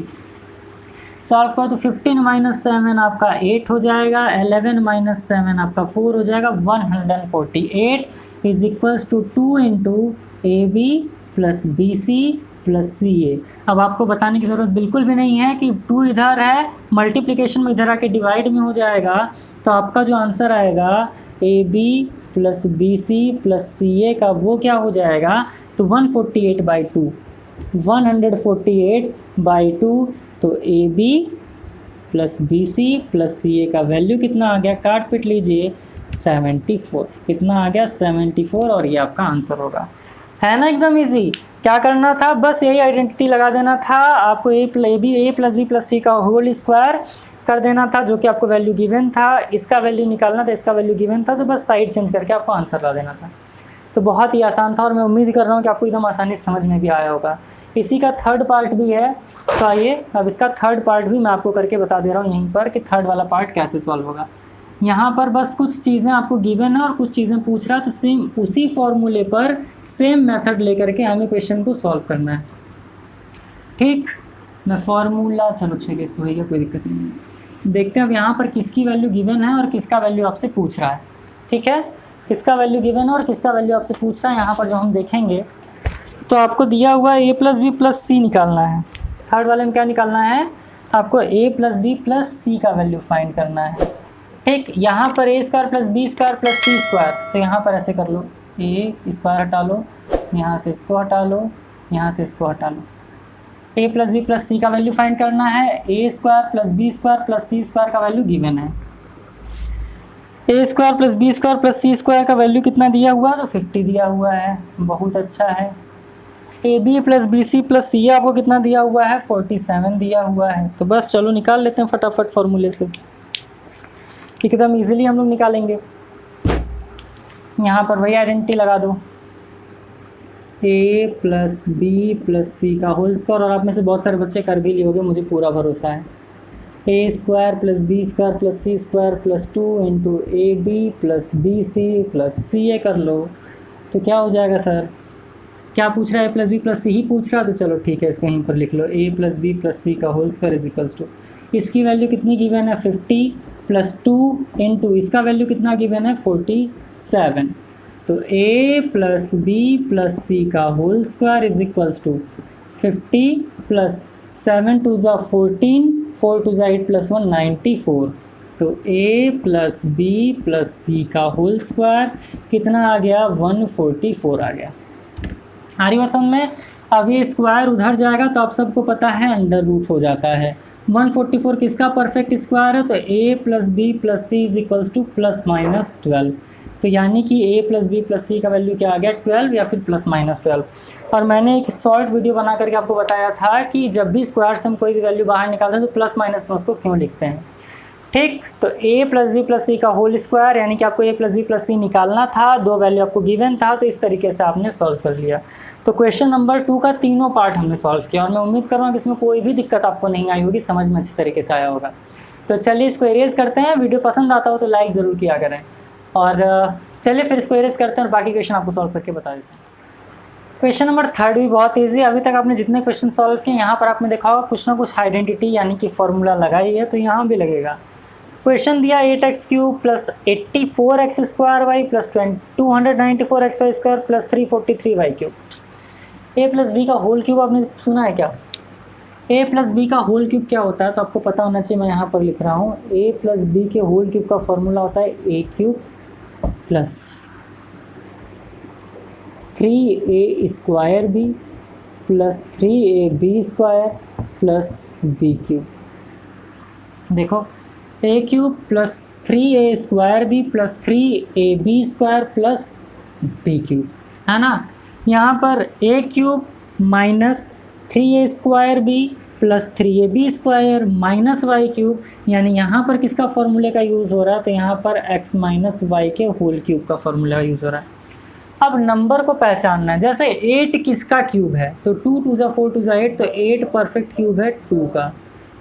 Solve करो तो 15 माइनस 7 आपका 8 हो जाएगा, 11 माइनस 7 आपका 4 हो जाएगा, 148 is equals to 2 into A B plus B C plus C A. अब आपको बताने की ज़रूरत बिल्कुल भी नहीं है कि 2 इधर है, मल्टीप्लिकेशन में इधर आके डिवाइड में हो जाएगा, तो आपका जो आंसर आएगा A B plus B C plus C A का वो क्या हो जाएगा, तो 148/2, 148/2, तो A B plus B C plus C A का वैल्यू कितना आ गया, काट पीट लीजिए 74, कितना आ गया 74, और ये आपका आंसर होगा, है ना, एकदम इजी। क्या करना था, बस यही आइडेंटिटी लगा देना था आपको, ए प्लस बी प्लस सी का होल स्क्वायर कर देना था, जो कि आपको वैल्यू गिवन था, इसका वैल्यू निकालना था, इसका वैल्यू गिवन था, तो बस साइड चेंज करके आपको आंसर ला देना था। तो बहुत ही आसान था, और मैं उम्मीद कर रहा हूँ कि आपको एकदम आसानी से समझ में भी आया होगा। इसी का थर्ड पार्ट भी है, तो आइए अब इसका थर्ड पार्ट भी मैं आपको करके बता दे रहा हूँ यहीं पर कि थर्ड वाला पार्ट कैसे सॉल्व होगा। यहाँ पर बस कुछ चीज़ें आपको गिवन है और कुछ चीज़ें पूछ रहा है, तो सेम उसी फॉर्मूले पर सेम मेथड लेकर के हमें क्वेश्चन को सॉल्व करना है। ठीक, मैं फॉर्मूला चलो ठीक है, तो भैया कोई दिक्कत नहीं है। देखते हैं अब यहाँ पर किसकी वैल्यू गिवन है और किसका वैल्यू आपसे पूछ रहा है। ठीक है, किसका वैल्यू गिवन है और किसका वैल्यू आपसे पूछ रहा है, यहाँ पर जो हम देखेंगे तो आपको दिया हुआ A plus B plus C निकालना है। थर्ड वाले में क्या निकालना है, आपको ए प्लस बी प्लस सी का वैल्यू फाइंड करना है। ठीक, यहाँ पर A square plus B square plus C square, तो यहाँ पर ऐसे कर लो, ए स्क्वायर हटा लो, यहाँ से इसको हटा लो, यहाँ से इसको हटा लो। ए प्लस बी प्लस सी का वैल्यू फाइंड करना है, A square plus B square plus C square का वैल्यू गिवन है। A square plus B square plus C square का वैल्यू कितना दिया हुआ है, तो 50 दिया हुआ है, बहुत अच्छा है। A B plus B C plus C आपको कितना दिया हुआ है, 47 दिया हुआ है। तो बस चलो निकाल लेते हैं फटाफट फॉर्मूले से, एकदम इजीली हम लोग निकालेंगे। यहाँ पर वही आइडेंटिटी लगा दो, ए प्लस बी प्लस सी का होल स्क्वायर, और आप में से बहुत सारे बच्चे कर भी लियोगे, मुझे पूरा भरोसा है। A square plus B square plus C square plus 2 into A B plus B C plus C A कर लो तो क्या हो जाएगा सर? क्या पूछ रहा है? प्लस बी प्लस सी ही पूछ रहा है, तो चलो ठीक है, इसको यहीं पर लिख लो, ए प्लस बी प्लस सी का whole square is equals to, इसकी वैल्यू कितनी गिवन है 50 प्लस 2 इंटू इसका वैल्यू कितना गिवन है 47, तो ए प्लस बी प्लस सी का whole square is equals to 50 plus 7 two ज़ा 14, 4 टू ज़ा 8 प्लस 1 94, तो ए प्लस बी प्लस सी का होल स्क्वायर कितना आ गया 144 आ गया। आ रही बात समझ में? अब ये स्क्वायर उधर जाएगा तो आप सबको पता है अंडर रूट हो जाता है। 144 किसका परफेक्ट स्क्वायर है? तो ए plus B plus C is equals to plus minus 12, तो यानी कि ए प्लस बी प्लस सी का वैल्यू क्या आ गया 12 या फिर प्लस माइनस 12। और मैंने एक शॉर्ट वीडियो बना करके आपको बताया था कि जब भी स्क्वायर से हम कोई भी वैल्यू बाहर निकालते हैं तो प्लस माइनस में उसको क्यों लिखते हैं। ठीक, तो ए प्लस बी प्लस सी का होल स्क्वायर यानी कि आपको A plus B plus C निकालना था, दो वैल्यू आपको गिवन था, तो इस तरीके से आपने सॉल्व कर लिया। तो क्वेश्चन नंबर 2 का तीनों पार्ट हमने सॉल्व किया और मैं उम्मीद कर रहा हूँ कि इसमें कोई भी दिक्कत आपको नहीं आई होगी, समझ में अच्छी तरीके से आया होगा। तो चलिए इसको इरेज करते हैं, वीडियो पसंद आता हो तो लाइक ज़रूर किया करें, और चलिए फिर इसको इरेज करते हैं और बाकी क्वेश्चन आपको सॉल्व करके बता देते हैं। क्वेश्चन नंबर 3 भी बहुत ईजी है। अभी तक आपने जितने क्वेश्चन सॉल्व किए यहाँ पर आपने देखा होगा कुछ ना कुछ आइडेंटिटी यानी कि फॉर्मूला लगाई है, तो यहाँ भी लगेगा। क्वेश्चन दिया 8x cube plus 84x square Y plus 294x Y square plus 343y cube. A plus B का होल क्यूब आपने सुना है क्या? ए प्लस बी का होल क्यूब क्या होता है तो आपको पता होना चाहिए, मैं यहाँ पर लिख रहा हूँ। ए प्लस बी के होल क्यूब का फॉर्मूला होता है A cube plus 3a square B plus 3ab square plus B cube. देखो A cube plus 3a square B plus 3ab square plus B cube, है ना। यहाँ पर A cube minus 3a square B plus 3ab square minus Y cube, यानी यहाँ पर किसका फॉर्मूले का यूज़ हो रहा है? तो यहाँ पर x माइनस वाई के होल क्यूब का फॉर्मूला का यूज़ हो रहा है। अब नंबर को पहचानना है, जैसे 8 किसका क्यूब है? तो 2 टू ज़ा 4 टू ज़ा 8, तो 8 परफेक्ट क्यूब है 2 का,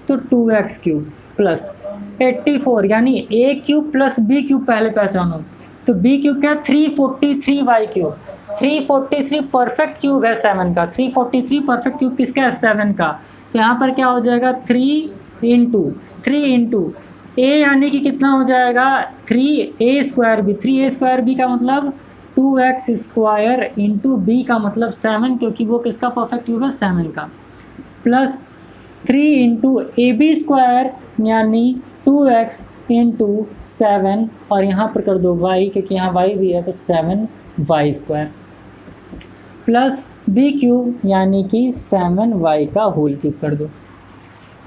तो 2x क्यूब प्लस 84 यानी ए क्यूब प्लस बी क्यूब पहले पहचानो, तो बी क्यूब क्या? 343y cube. 343 परफेक्ट क्यूब है 7 का, 343 परफेक्ट क्यूब किसका है? 7 का। तो यहाँ पर क्या हो जाएगा 3 इंटू ए यानी कि कितना हो जाएगा 3a square B. 3a square B का मतलब 2x स्क्वायर इंटू बी का मतलब 7, क्योंकि वो किसका परफेक्ट क्यूब है? 7 का, प्लस 3 इंटू ए बी स्क्वायर यानी 2x इंटू 7, और यहाँ पर कर दो y क्योंकि यहाँ y भी है, तो 7y square plus B cube यानी कि 7y का होल क्यूब कर दो।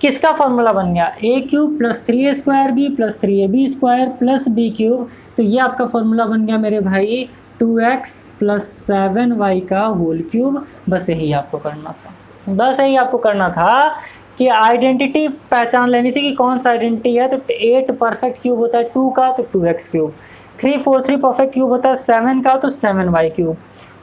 किसका फॉर्मूला बन गया? A cube plus 3a square B plus 3ab square plus B cube, तो ये आपका फॉर्मूला बन गया मेरे भाई 2x प्लस 7y का होल क्यूब। बस यही आपको करना था, बस यही आपको करना था कि आइडेंटिटी पहचान लेनी थी कि कौन सा आइडेंटिटी है। तो 8 परफेक्ट क्यूब होता है 2 का, तो 2x क्यूब। 343 परफेक्ट क्यूब होता है 7 का, तो 7y क्यूब।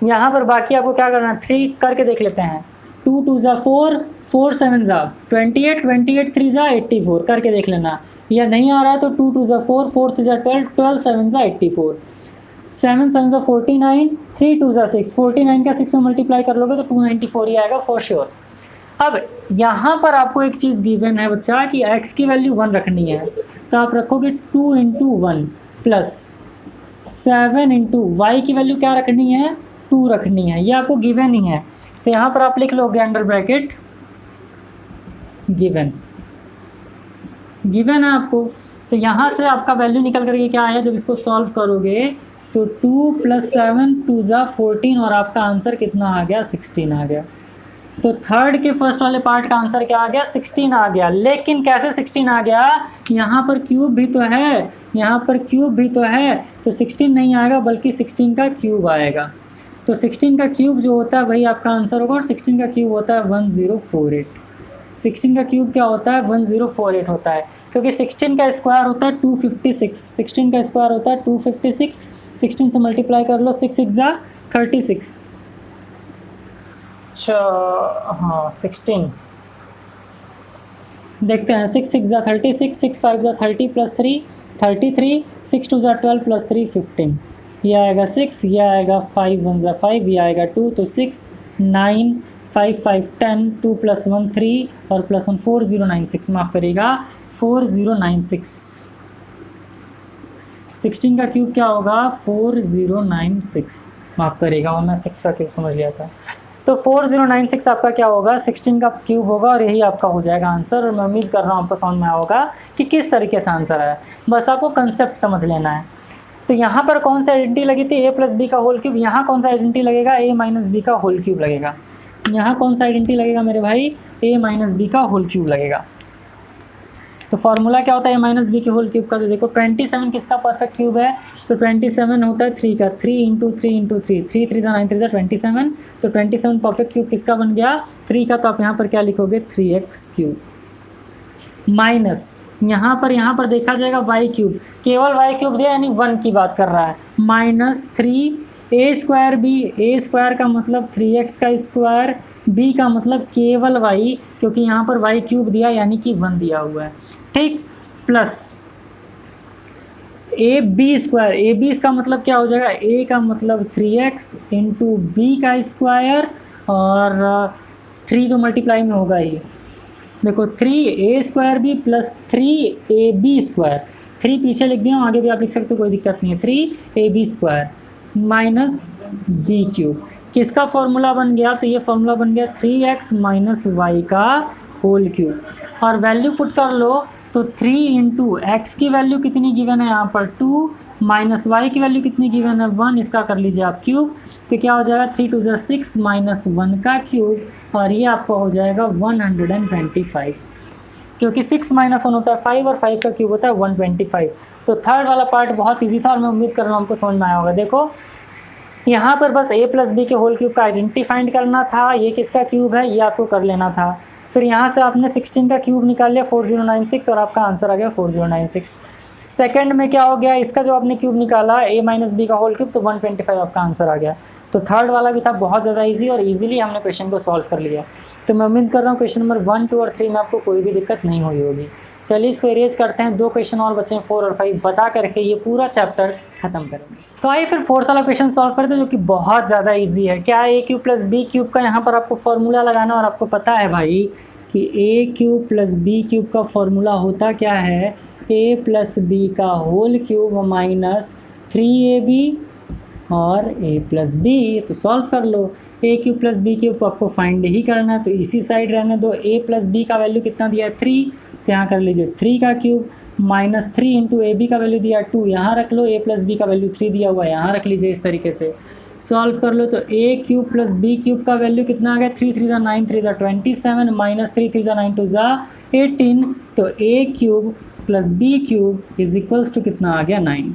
यहाँ पर बाकी आपको क्या करना है 3 करके देख लेते हैं। 2 टू ज़ा 4, 4 7 ज़ा 28, 28 3 ज़ा 84 करके देख लेना। या नहीं आ रहा है तो 2 टू ज़ा 4, 4 3 ज़ा 12, 12 7 ज़ा 84, 7 7 ज़ा 49, 3 2 ज़ा 6, 49 का 6 में मल्टीप्लाई कर लोगे तो 294 ही आएगा फॉर श्योर। अब यहाँ पर आपको एक चीज़ गिवन है बच्चा कि x की वैल्यू 1 रखनी है, तो आप रखोगे 2 इंटू 1 प्लस 7 इंटू वाई की वैल्यू क्या रखनी है? 2 रखनी है, ये आपको गिवन ही है। तो यहाँ पर आप लिख लोगे अंडर ब्रैकेट गिवन, गिवन है आपको। तो यहाँ से आपका वैल्यू निकल करके क्या आया जब इसको सॉल्व करोगे तो 2 प्लस 7 2 ज़ा 14, और आपका आंसर कितना आ गया 16 आ गया। तो थर्ड के फर्स्ट वाले पार्ट का आंसर क्या आ गया 16 आ गया। लेकिन कैसे 16 आ गया? यहाँ पर क्यूब भी तो है, यहाँ पर क्यूब भी तो है, तो 16 नहीं आएगा बल्कि 16 का क्यूब आएगा। तो 16 का क्यूब जो होता है वही आपका आंसर होगा, और 16 का क्यूब होता है 1048। 16 का क्यूब क्या होता है? 1048 होता है, क्योंकि 16 का स्क्वायर होता है 256। 16 का स्क्वायर होता है 256, 16 से मल्टीप्लाई कर लो, 6 6 ज़ा 36। अच्छा हाँ 16, देखते हैं, 6 6 ज़ा 36, 6 5 ज़ा 30 प्लस 3 33, 6 2 ज़ा 12 प्लस 3 15, ये आएगा 6, ये आएगा 5 1 ज़ा 5, ये आएगा 2, तो 6 9 5 5 10, 2 प्लस 1 3 और प्लस 1 4096, माफ़ करिएगा 4096। 16 का क्यूब क्या होगा 4096, माफ़ करिएगा और मैं 6 का क्यूब समझ लिया था। तो 4096 आपका क्या होगा 16 का क्यूब होगा और यही आपका हो जाएगा आंसर। और मैं उम्मीद कर रहा हूँ आपको समझ में आया होगा कि किस तरीके से आंसर है, बस आपको कंसेप्ट समझ लेना है। तो यहाँ पर कौन सी आइडेंटिटी लगी थी, a प्लस बी का होल क्यूब, यहाँ कौन सा आइडेंटिटी लगेगा a माइनस बी का होल क्यूब लगेगा, यहाँ कौन सा आइडेंटिटी लगेगा मेरे भाई a माइनस बी का होल क्यूब लगेगा। तो फार्मूला क्या होता है a माइनस बी के होल क्यूब का, तो देखो 27 किसका परफेक्ट क्यूब है, तो 27 होता है 3 का, 3 इंटू 3 इंटू 3, 3 3 9 3 27, तो 27 परफेक्ट क्यूब किसका बन गया 3 का, तो आप यहाँ पर क्या लिखोगे 3x क्यूब माइनस यहाँ पर देखा जाएगा वाई क्यूब, केवल वाई क्यूब दिया यानी 1 की बात कर रहा है, माइनस 3 ए स्क्वायर बी, ए स्क्वायर का मतलब 3x का स्क्वायर, बी का मतलब केवल वाई, क्योंकि यहाँ पर वाई क्यूब दिया यानी कि 1 दिया हुआ है, ठीक, plus a b square, a b का मतलब क्या हो जाएगा ए का मतलब 3x इंटू बी का स्क्वायर और 3 तो मल्टीप्लाई में होगा ही, देखो 3a square B plus 3ab square, 3 पीछे लिख दिया हूँ, आगे भी आप लिख सकते हो कोई दिक्कत नहीं है, 3ab square minus b cube, किसका फॉर्मूला बन गया, तो ये फॉर्मूला बन गया 3x माइनस वाई का होल क्यूब, और वैल्यू पुट कर लो तो 3 इंटू एक्स की वैल्यू कितनी गिवन है यहाँ पर 2, माइनस वाई की वैल्यू कितनी गिवन है 1, इसका कर लीजिए आप क्यूब, तो क्या हो जाएगा 3 2 ज़ा 6 माइनस 1 का क्यूब, और ये आपका हो जाएगा 125, क्योंकि 6 माइनस 1 होता है 5 और 5 का क्यूब होता है 125। तो थर्ड वाला पार्ट बहुत ईजी था और मैं उम्मीद कर रहा हूँ आपको समझ में आया होगा। देखो यहाँ पर बस a प्लस बी के होल क्यूब का आइडेंटिटी फाइंड करना था, ये किसका क्यूब है ये आपको कर लेना था, फिर यहाँ से आपने 16 का क्यूब निकाल लिया 4096 और आपका आंसर आ गया 4096। सेकंड में क्या हो गया, इसका जो आपने क्यूब निकाला a माइनस बी का होल क्यूब, तो 125 आपका आंसर आ गया। तो थर्ड वाला भी था बहुत ज़्यादा इजी और इजीली हमने क्वेश्चन को सॉल्व कर लिया। तो मैं उम्मीद कर रहा हूँ क्वेश्चन नंबर 1, 2 और 3 में आपको कोई भी दिक्कत नहीं हुई होगी। चलिए इसको इरेज करते हैं, 2 क्वेश्चन और बचे हैं 4 और 5, बता करके ये पूरा चैप्टर खत्म करेंगे। तो आइए फिर फोर्थ वाला क्वेश्चन सॉल्व करते हैं जो कि बहुत ज़्यादा ईजी है। क्या a cube plus B cube का यहाँ पर आपको फॉर्मूला लगाना, और आपको पता है भाई कि a cube plus B cube का फॉर्मूला होता क्या है, a प्लस बी का होल क्यूब माइनस 3ab और a प्लस बी। तो सॉल्व कर लो, a cube plus B cube को आपको फाइंड ही करना है, तो इसी साइड रहने दो। a प्लस बी का वैल्यू कितना दिया है 3, तो यहाँ कर लीजिए 3 का क्यूब माइनस 3 इंटू ए बी का वैल्यू दिया 2, यहाँ रख लो, a प्लस बी का वैल्यू 3 दिया हुआ है, यहाँ रख लीजिए। इस तरीके से सॉल्व कर लो तो a cube plus B cube का वैल्यू कितना आ गया 3 3 ज़ा 9 3 ज़ा 27 माइनस 3 3 ज़ा 9 2 ज़ा 18, तो a cube plus B cube is equals to कितना आ गया 9।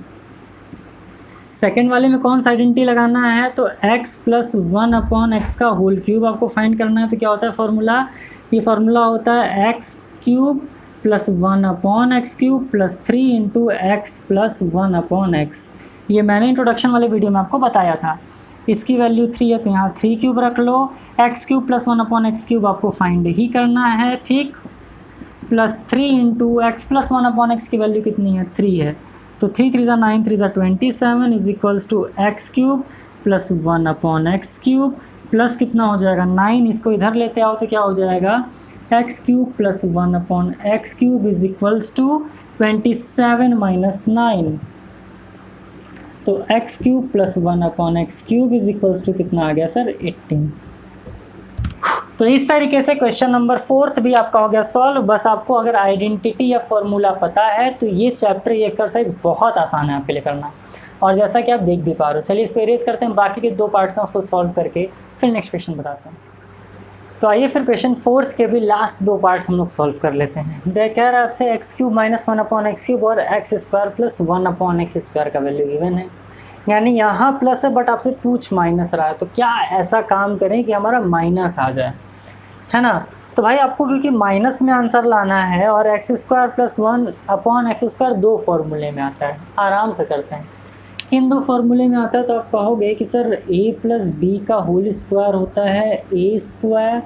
सेकेंड वाले में कौन सा आइडेंटिटी लगाना है, तो x प्लस 1 अपॉन एक्स का होल क्यूब आपको फाइंड करना है। तो क्या होता है फॉर्मूला, ये फार्मूला होता है x cube plus 1 upon x cube plus 3 into X plus 1 upon x. ये मैंने इंट्रोडक्शन वाले वीडियो में आपको बताया था। इसकी वैल्यू 3 है तो यहाँ 3 क्यूब रख लो, X cube plus 1 upon x cube आपको फाइंड ही करना है, ठीक, plus 3 into X plus 1 upon X की वैल्यू कितनी है 3 है, तो 3 3 ज़ा 9 3 ज़ा 27 is equals to x cube plus 1 upon x cube plus कितना हो जाएगा 9, इसको इधर लेते आओ तो क्या हो जाएगा x cube plus 1 upon x cube is equals to 27 minus 9, तो x cube plus 1 upon x cube is equals to कितना आ गया सर 18। तो इस तरीके से क्वेश्चन नंबर 4 भी आपका हो गया सॉल्व। बस आपको अगर आइडेंटिटी या फॉर्मूला पता है तो ये चैप्टर, ये एक्सरसाइज बहुत आसान है आपके लिए करना, और जैसा कि आप देख भी पा रहे हो। चलिए इसको इरेज करते हैं, बाकी के 2 पार्ट्स हैं उसको सॉल्व करके फिर नेक्स्ट क्वेश्चन बताते हैं। तो आइए फिर क्वेश्चन 4 के भी लास्ट 2 पार्ट्स हम लोग सॉल्व कर लेते हैं। देख कह रहा है आपसे X cube minus 1 upon x cube और X square plus 1 upon x square का वैल्यू गिवन है, यानी यहाँ प्लस है बट आपसे पूछ माइनस रहा है। तो क्या ऐसा काम करें कि हमारा माइनस आ जाए, है ना। तो भाई आपको क्योंकि माइनस में आंसर लाना है और X square plus 1 upon x square 2 फॉर्मूले में आता है, आराम से करते हैं। इन 2 फॉर्मूले में आता है तो आप कहोगे कि सर a प्लस बी का होल स्क्वायर होता है a square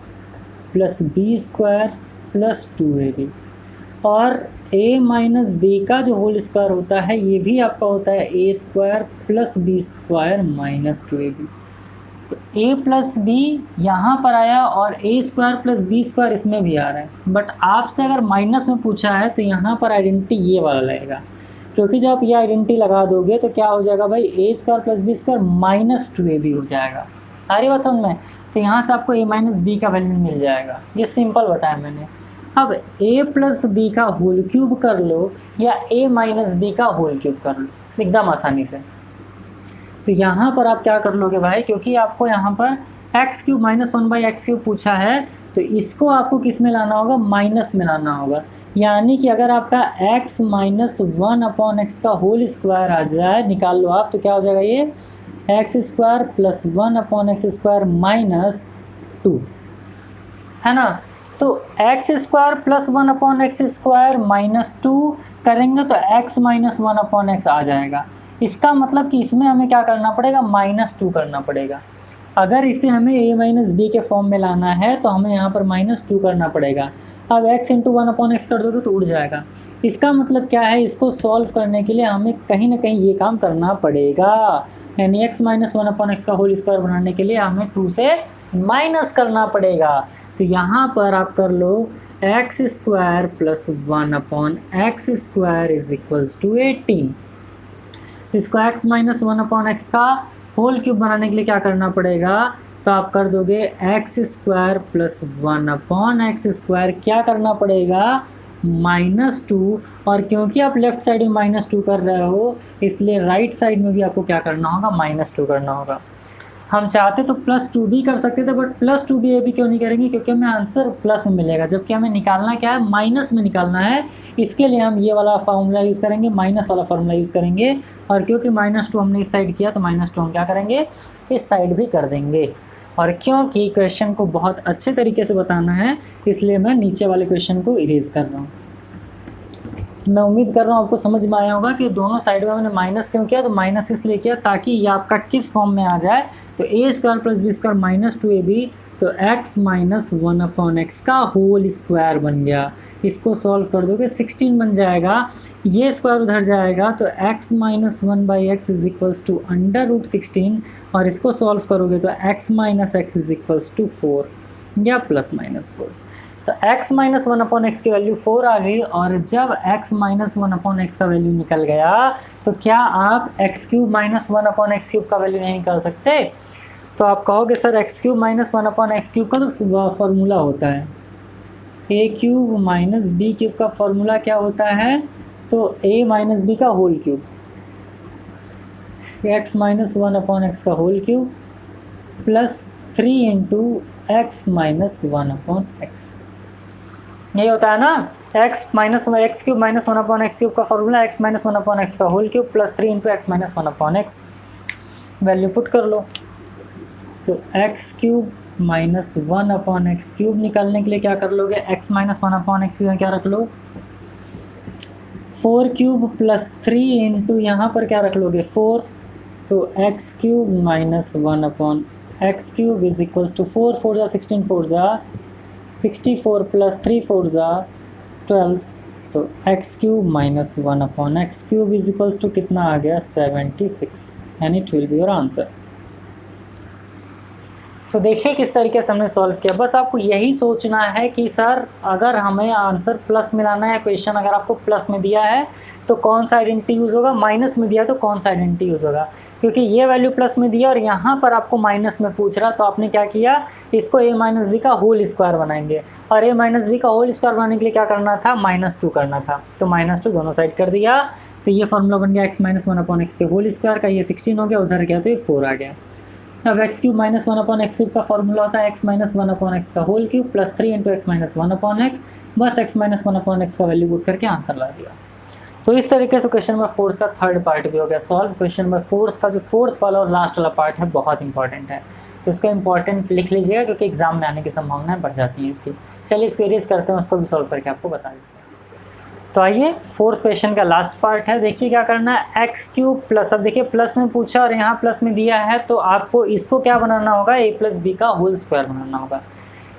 plus B square plus 2ab, और a माइनस बी का जो होल स्क्वायर होता है ये भी आपका होता है a square plus B square minus 2ab। तो a प्लस बी यहाँ पर आया और a square plus B square इसमें भी आ रहा है, बट आपसे अगर माइनस में पूछा है तो यहाँ पर आइडेंटिटी ये वाला लगेगा, क्योंकि जब आप ये आइडेंटिटी लगा दोगे तो क्या हो जाएगा भाई, a square plus B square minus 2ab हो जाएगा। आ रही बात समझ में? तो यहाँ से आपको a माइनस बी का वैल्यू मिल जाएगा। ये सिंपल बताया मैंने। अब a प्लस बी का होल क्यूब कर लो या a माइनस बी का होल क्यूब कर लो, एकदम आसानी से। तो यहाँ पर आप क्या कर लोगे भाई, क्योंकि आपको यहाँ पर एक्स क्यूब माइनस 1/x³ पूछा है, तो इसको आपको किस में लाना होगा, माइनस में लाना होगा। यानी कि अगर आपका x माइनस 1/x का होल स्क्वायर आ जाए, निकाल लो आप, तो क्या हो जाएगा, ये x square plus 1/x² minus 2, है ना। तो x square plus 1/x² minus 2 करेंगे तो x माइनस 1/x आ जाएगा। इसका मतलब कि इसमें हमें क्या करना पड़ेगा, -2 करना पड़ेगा। अगर इसे हमें a माइनस बी के फॉर्म में लाना है तो हमें यहाँ पर -2 करना पड़ेगा। अब x इंटू 1/x कर दोगे तो उड़ जाएगा। इसका मतलब क्या है, इसको सॉल्व करने के लिए हमें कहीं ना कहीं ये काम करना पड़ेगा, यानी x माइनस 1/x का होल स्क्वायर बनाने के लिए हमें 2 से माइनस करना पड़ेगा। तो यहाँ पर आप कर लो X square plus 1/x² is equals to 18। तो इसको x माइनस 1/x का होल क्यूब बनाने के लिए क्या करना पड़ेगा, तो आप कर दोगे एक्स स्क्वायर प्लस 1/x², क्या करना पड़ेगा, -2। और क्योंकि आप लेफ्ट साइड में -2 कर रहे हो, इसलिए राइट साइड में भी आपको क्या करना होगा, -2 करना होगा। हम चाहते तो +2 भी कर सकते थे, बट +2 भी ये भी क्यों नहीं करेंगे, क्योंकि हमें आंसर प्लस में मिलेगा, जबकि हमें निकालना क्या है, माइनस में निकालना है। इसके लिए हम ये वाला फार्मूला यूज़ करेंगे, माइनस वाला फार्मूला यूज़ करेंगे। और क्योंकि -2 हमने इस साइड किया तो -2 हम क्या करेंगे, इस साइड भी कर देंगे। और क्योंकि क्वेश्चन को बहुत अच्छे तरीके से बताना है, इसलिए मैं नीचे वाले क्वेश्चन को इरेज कर रहा हूँ। मैं उम्मीद कर रहा हूँ आपको समझ में आया होगा कि दोनों साइड में मैंने माइनस क्यों किया, तो माइनस इसलिए किया ताकि ये आपका किस फॉर्म में आ जाए, तो a square plus B square minus 2ab, तो x माइनस 1/x का होल स्क्वायर बन गया। इसको सॉल्व कर दोगे 16 बन जाएगा, ये स्क्वायर उधर जाएगा तो x minus 1/x is equals to √16, और इसको सॉल्व करोगे तो x minus x is equals to 4 या +-4। तो x माइनस 1/x की वैल्यू 4 आ गई, और जब x माइनस 1/x का वैल्यू निकल गया तो क्या आप x³ माइनस 1/x³ का वैल्यू नहीं निकाल सकते। तो आप कहोगे सर x³ माइनस 1/x³ का तो फॉर्मूला होता है, a³ माइनस b³ का फॉर्मूला क्या होता है, तो a माइनस b का whole cube, x minus 1/x का whole cube plus 3 into x minus 1/x, यही होता है ना। x minus x³ minus 1/x³ का फॉर्मूला x माइनस 1/x का whole cube plus 3 into x minus 1/x, value put कर लो। तो x³ माइनस 1/x³ निकालने के लिए क्या कर लोगे, x माइनस 1/x क्या रख लो, 4³ प्लस 3 इंटू यहाँ पर क्या रख लोगे 4, तो x³ minus 1/x³ is equals to 4 4 जा 16 4 जा 64 प्लस 3 4 जा 12, तो x³ minus 1/x³ is equals to कितना आ गया 76, यानी it will be your answer. तो देखिए किस तरीके से हमने सॉल्व किया। बस आपको यही सोचना है कि सर अगर हमें आंसर प्लस में लाना है, क्वेश्चन अगर आपको प्लस में दिया है तो कौन सा आइडेंटिटी यूज़ होगा, माइनस में दिया तो कौन सा आइडेंटिटी यूज़ होगा। क्योंकि ये वैल्यू प्लस में दिया और यहाँ पर आपको माइनस में पूछ रहा, तो आपने क्या किया, इसको a माइनस बी का होल स्क्वायर बनाएंगे, और a माइनस बी का होल स्क्वायर बनाने के लिए क्या करना था, -2 करना था, तो -2 दोनों साइड कर दिया। तो ये फॉर्मूला बन गया x माइनस 1/x के होल स्क्वायर का, ये 16 हो गया, उधर गया तो ये 4 आ गया। अब x³ माइनस 1/x³ का फॉर्मूला होता है x माइनस 1/x का whole cube plus 3 into x minus 1/x, बस x माइनस 1/x का वैल्यू पुट करके आंसर ला दिया। तो इस तरीके से क्वेश्चन नंबर 4 का थर्ड पार्ट भी हो गया सॉल्व। क्वेश्चन नंबर 4 का जो फोर्थ वाला और लास्ट वाला पार्ट है बहुत इंपॉर्टेंट है, तो इसका इंपॉर्टेंट लिख लीजिएगा क्योंकि एग्जाम में आने की संभावनाएं बढ़ जाती हैं इसकी। चलिए इसको इरेज करते हैं, उसको भी सॉल्व करके आपको बता देते हैं। तो आइए फोर्थ क्वेश्चन का लास्ट पार्ट है। देखिए क्या करना है, x³ प्लस, अब देखिए प्लस में पूछा और यहाँ प्लस में दिया है, तो आपको इसको क्या बनाना होगा, a प्लस बी का होल स्क्वायर बनाना होगा।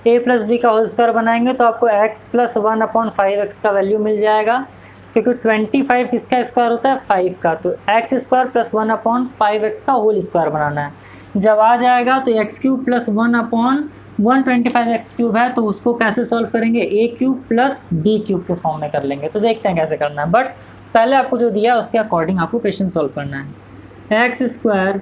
ए प्लस बी का होल स्क्वायर बनाएंगे तो आपको x प्लस 1/5x का वैल्यू मिल जाएगा, क्योंकि 25 किसका स्क्वायर होता है 5 का, तो एक्स स्क्वायर प्लस 1/5x का होल स्क्वायर बनाना है। जब आ जाएगा तो एक्स क्यूब प्लस 1/125x³ है, तो उसको कैसे सॉल्व करेंगे, ए क्यूब प्लस बी क्यूब के फॉर्म में कर लेंगे। तो देखते हैं कैसे करना है, बट पहले आपको जो दिया उसके अकॉर्डिंग आपको क्वेश्चन सॉल्व करना है। X square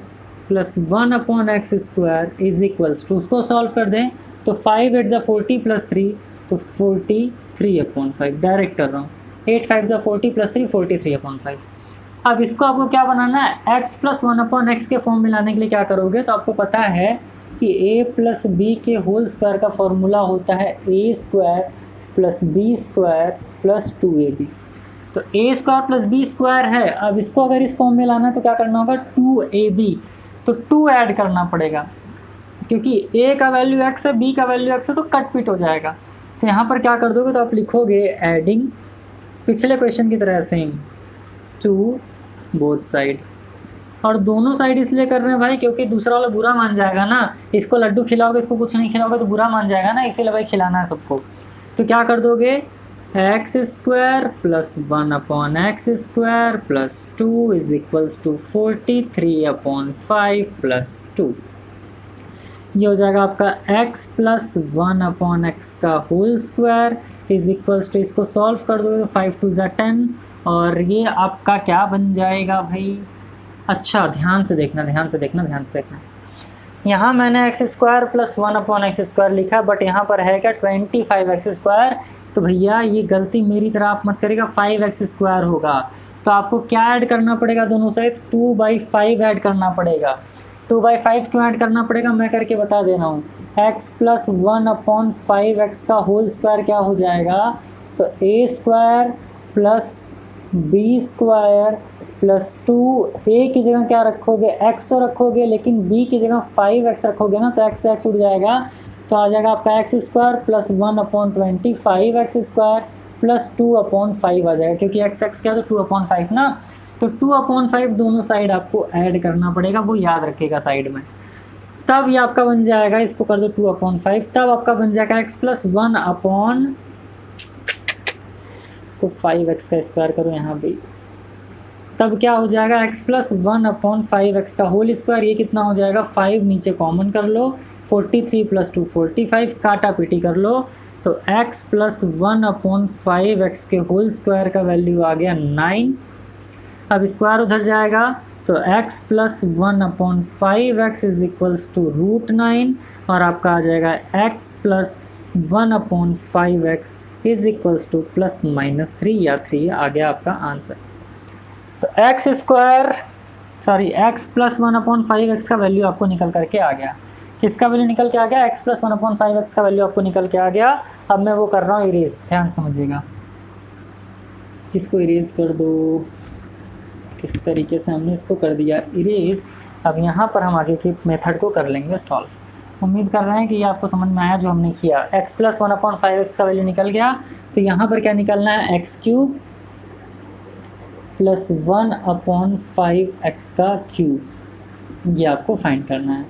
plus 1/x² is equals to, उसको सॉल्व कर दें तो 5 8 40 प्लस 3 तो 43/5, डायरेक्ट कर रहा हूँ, 8 5 40 प्लस 3 43/5। अब इसको आपको क्या बनाना है, x प्लस 1/x के फॉर्म में लाने के लिए क्या करोगे, तो आपको पता है कि a प्लस बी के होल स्क्वायर का फॉर्मूला होता है a² plus b² plus 2ab। तो a² प्लस b² है, अब इसको अगर इस फॉर्म में लाना है तो क्या करना होगा, 2ab, तो 2 ऐड करना पड़ेगा, क्योंकि a का वैल्यू x है, b का वैल्यू x है, तो कट पिट हो जाएगा। तो यहाँ पर क्या कर दोगे, तो आप लिखोगे एडिंग, पिछले क्वेश्चन की तरह सेम, टू बोथ साइड। और दोनों साइड इसलिए कर रहे हैं भाई क्योंकि दूसरा वाला बुरा मान जाएगा ना, इसको लड्डू खिलाओगे इसको कुछ नहीं खिलाओगे तो बुरा मान जाएगा ना, इसीलिए भाई खिलाना है सबको। तो क्या कर दोगे, x² plus 1/x² plus 2 is equals to 43/5 plus 2। ये हो जाएगा आपका x प्लस 1/x का whole square is equals to, इसको सॉल्व कर दोगे 5 2 ज़ा 10, और ये आपका क्या बन जाएगा भाई, अच्छा ध्यान से देखना, ध्यान से देखना, ध्यान से देखना। यहाँ मैंने x² प्लस 1/x² लिखा, बट यहाँ पर है क्या 25x², तो भैया ये गलती मेरी तरह आप मत करिएगा, 5x² होगा। तो आपको क्या ऐड करना पड़ेगा, दोनों साइड 2/5 ऐड करना पड़ेगा। 2/5 क्यों ऐड करना पड़ेगा, मैं करके बता दे रहा हूँ। x प्लस 1/5x का होल स्क्वायर क्या हो जाएगा, तो a² plus b² plus 2, a की जगह क्या रखोगे, x तो रखोगे, लेकिन b की जगह 5x रखोगे ना, तो x से x उड़ जाएगा, तो आ जाएगा आपका x² प्लस 1/25x² प्लस 2/5 आ जाएगा, क्योंकि x क्या, तो 2/5 ना, तो 2/5 दोनों साइड आपको ऐड करना पड़ेगा, वो याद रखेगा साइड में। तब ये आपका बन जाएगा, इसको कर दो 2/5, तब आपका बन जाएगा x प्लस 1/, इसको 5x का स्क्वायर करो यहाँ भी, तब क्या हो जाएगा x प्लस 1/5x का होल स्क्वायर, ये कितना हो जाएगा 5, नीचे कॉमन कर लो, 43 प्लस 2 45, काटा पीटी कर लो, तो x प्लस 1/5x के होल स्क्वायर का वैल्यू आ गया 9। अब स्क्वायर उधर जाएगा तो x plus 1/5x is equals to √9, और आपका आ जाएगा x plus 1/5x is equals to plus -3 या 3 आ गया आपका आंसर। तो x प्लस 1/5x का वैल्यू आपको निकल करके आ गया। किसका वैल्यू निकल के आ गया, x प्लस 1/5x का वैल्यू आपको निकल के आ गया। अब मैं वो कर रहा हूँ इरेज, ध्यान समझिएगा, इसको इरेज कर दो, किस तरीके से हमने इसको कर दिया इरेज। अब यहाँ पर हम आगे की मेथड को कर लेंगे सॉल्व। उम्मीद कर रहे हैं कि ये आपको समझ में आया जो हमने किया। x प्लस 1/5x का वैल्यू निकल गया, तो यहाँ पर क्या निकलना है, x³ प्लस 1/5x का क्यूब, ये आपको फाइंड करना है।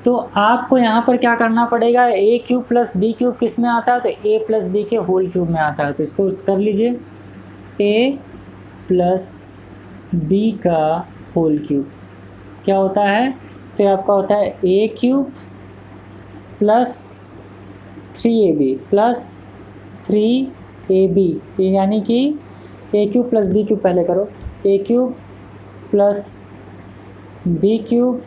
तो आपको यहाँ पर क्या करना पड़ेगा, a³ प्लस b³ किस में आता है, तो a प्लस b के होल क्यूब में आता है। तो इसको कर लीजिए, a प्लस b का होल क्यूब क्या होता है, तो आपका होता है a³ plus 3ab plus 3ab, यानी कि a³ प्लस b³ पहले करो, a³ plus b³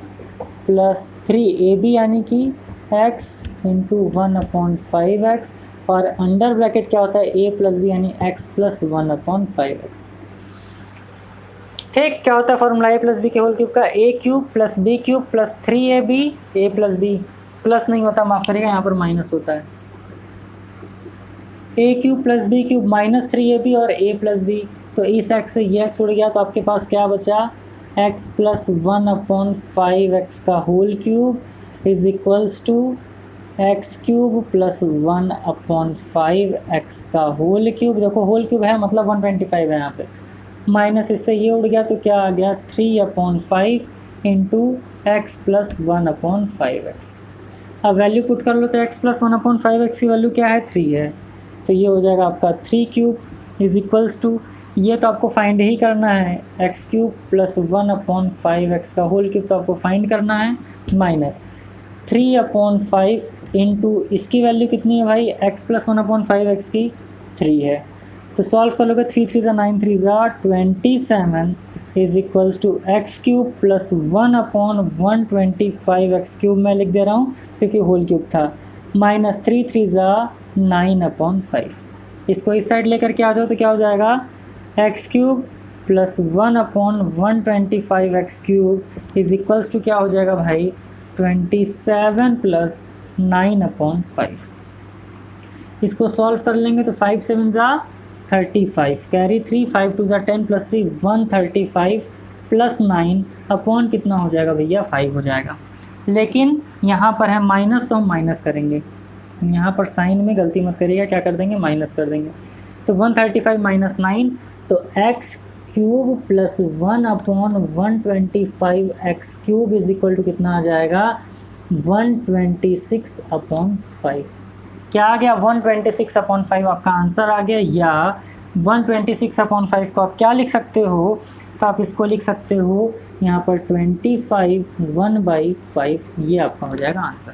plus 3ab यानी कि x इंटू 1/5x, और अंडर ब्रैकेट क्या होता है a प्लस b यानी x प्लस 1/5x। ठीक, क्या होता है फॉर्मूला a प्लस बी के होल क्यूब का, a³ plus b³ plus 3ab, a plus b plus नहीं होता, माफ करिएगा यहाँ पर माइनस होता है, a³ plus b³ minus 3ab और a प्लस b, तो इस x से ये x उड़ गया, तो आपके पास क्या बचा, x प्लस 1/5x का whole cube is equals to x³ plus 1/5x का होल क्यूब। देखो होल क्यूब है मतलब 125 है यहाँ पे, माइनस इससे ये उड़ गया, तो क्या आ गया 3/5 इंटू x प्लस 1/5x। अब वैल्यू पुट कर लो तो x प्लस 1/5x की वैल्यू क्या है 3 है, तो ये हो जाएगा आपका 3 क्यूब इज इक्वल्स टू, ये तो आपको फाइंड ही करना है x क्यूब प्लस 1/5x का होल क्यूब तो आपको फाइंड करना है, माइनस 3/5 इंटू इसकी वैल्यू कितनी है भाई x प्लस 1/5x की 3 है, तो सॉल्व कर लोगे 3 3 9 3 27 is equals to x cube plus 1/125 x cube मैं लिख दे रहा हूँ क्योंकि होल क्यूब था, माइनस 3 3 9/5। इसको इस साइड लेकर के आ जाओ तो क्या हो जाएगा x cube plus 1/125 x cube is equals to क्या हो जाएगा भाई 27 प्लस 9/5। इसको सॉल्व कर लेंगे तो 5 7 35 कैरी 3 5 2 10 प्लस 3 135 प्लस 9 अपॉन कितना हो जाएगा भैया 5 हो जाएगा। लेकिन यहाँ पर है माइनस तो हम माइनस करेंगे, यहाँ पर साइन में गलती मत करिएगा, क्या कर देंगे माइनस कर देंगे, तो 135 माइनस 9 तो x cube plus 1/125 x cube is equal to कितना आ जाएगा 126/5। क्या आ गया 126/5 आपका आंसर आ गया, या 126/5 को आप क्या लिख सकते हो, तो आप इसको लिख सकते हो यहाँ पर 25 1/5, ये आपका हो जाएगा आंसर।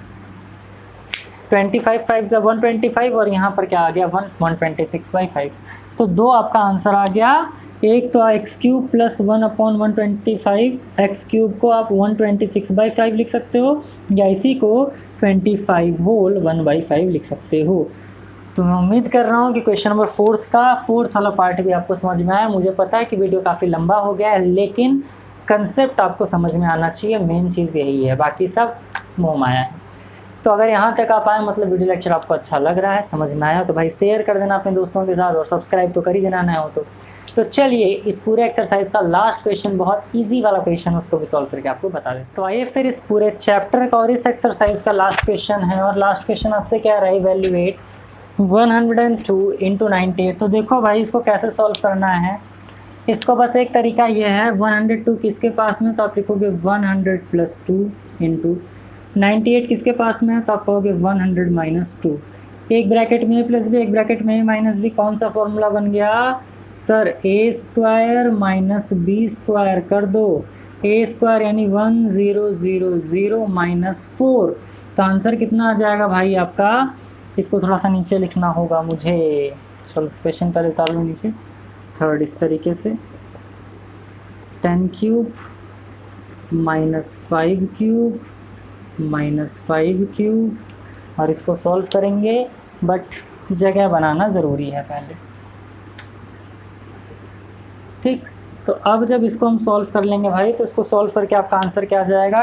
25 5 से 125 और यहाँ पर क्या आ गया 126/5, तो दो आपका आंसर आ गया। एक तो x cube plus 1/125 x cube को आप 126/5 लिख सकते हो, या इसी को 25 होल 1/5 लिख सकते हो। तो मैं उम्मीद कर रहा हूँ कि क्वेश्चन नंबर 4 वाला पार्ट भी आपको समझ में आया। मुझे पता है कि वीडियो काफ़ी लंबा हो गया है, लेकिन कंसेप्ट आपको समझ में आना चाहिए, मेन चीज़ यही है, बाकी सब मोह माया है। तो अगर यहाँ तक आप आए मतलब वीडियो लेक्चर आपको अच्छा लग रहा है, समझ में आया, तो भाई शेयर कर देना अपने दोस्तों के साथ और सब्सक्राइब तो कर ही देना नया हो तो चलिए इस पूरे एक्सरसाइज का लास्ट क्वेश्चन, बहुत इजी वाला क्वेश्चन, उसको भी सॉल्व करके आपको बता दें। तो आइए फिर इस पूरे चैप्टर का और इस एक्सरसाइज का लास्ट क्वेश्चन है, और लास्ट क्वेश्चन आपसे क्या रहा है, इवैल्यूएट 102 इंटू 98। तो देखो भाई इसको कैसे सॉल्व करना है, इसको बस एक तरीका ये है, 102 किसके पास में, तो आप लिखोगे 100 प्लस 2 इंटू 98 किसके पास में है, तो आप कहोगे 100 माइनस 2, एक ब्रैकेट में a प्लस बी, एक ब्रैकेट में a माइनस बी। कौन सा फॉर्मूला बन गया sir, a square minus B square कर दो, a स्क्वायर यानी 1000 माइनस 4, तो आंसर कितना आ जाएगा भाई आपका, इसको थोड़ा सा नीचे लिखना होगा मुझे, चलो क्वेश्चन पहले उतार लो नीचे, थर्ड इस तरीके से 10 cube minus 5 cube minus 5 cube, और इसको सॉल्व करेंगे, बट जगह बनाना ज़रूरी है पहले, ठीक। तो अब जब इसको हम सॉल्व कर लेंगे भाई, तो इसको सॉल्व करके आपका आंसर क्या आ जाएगा,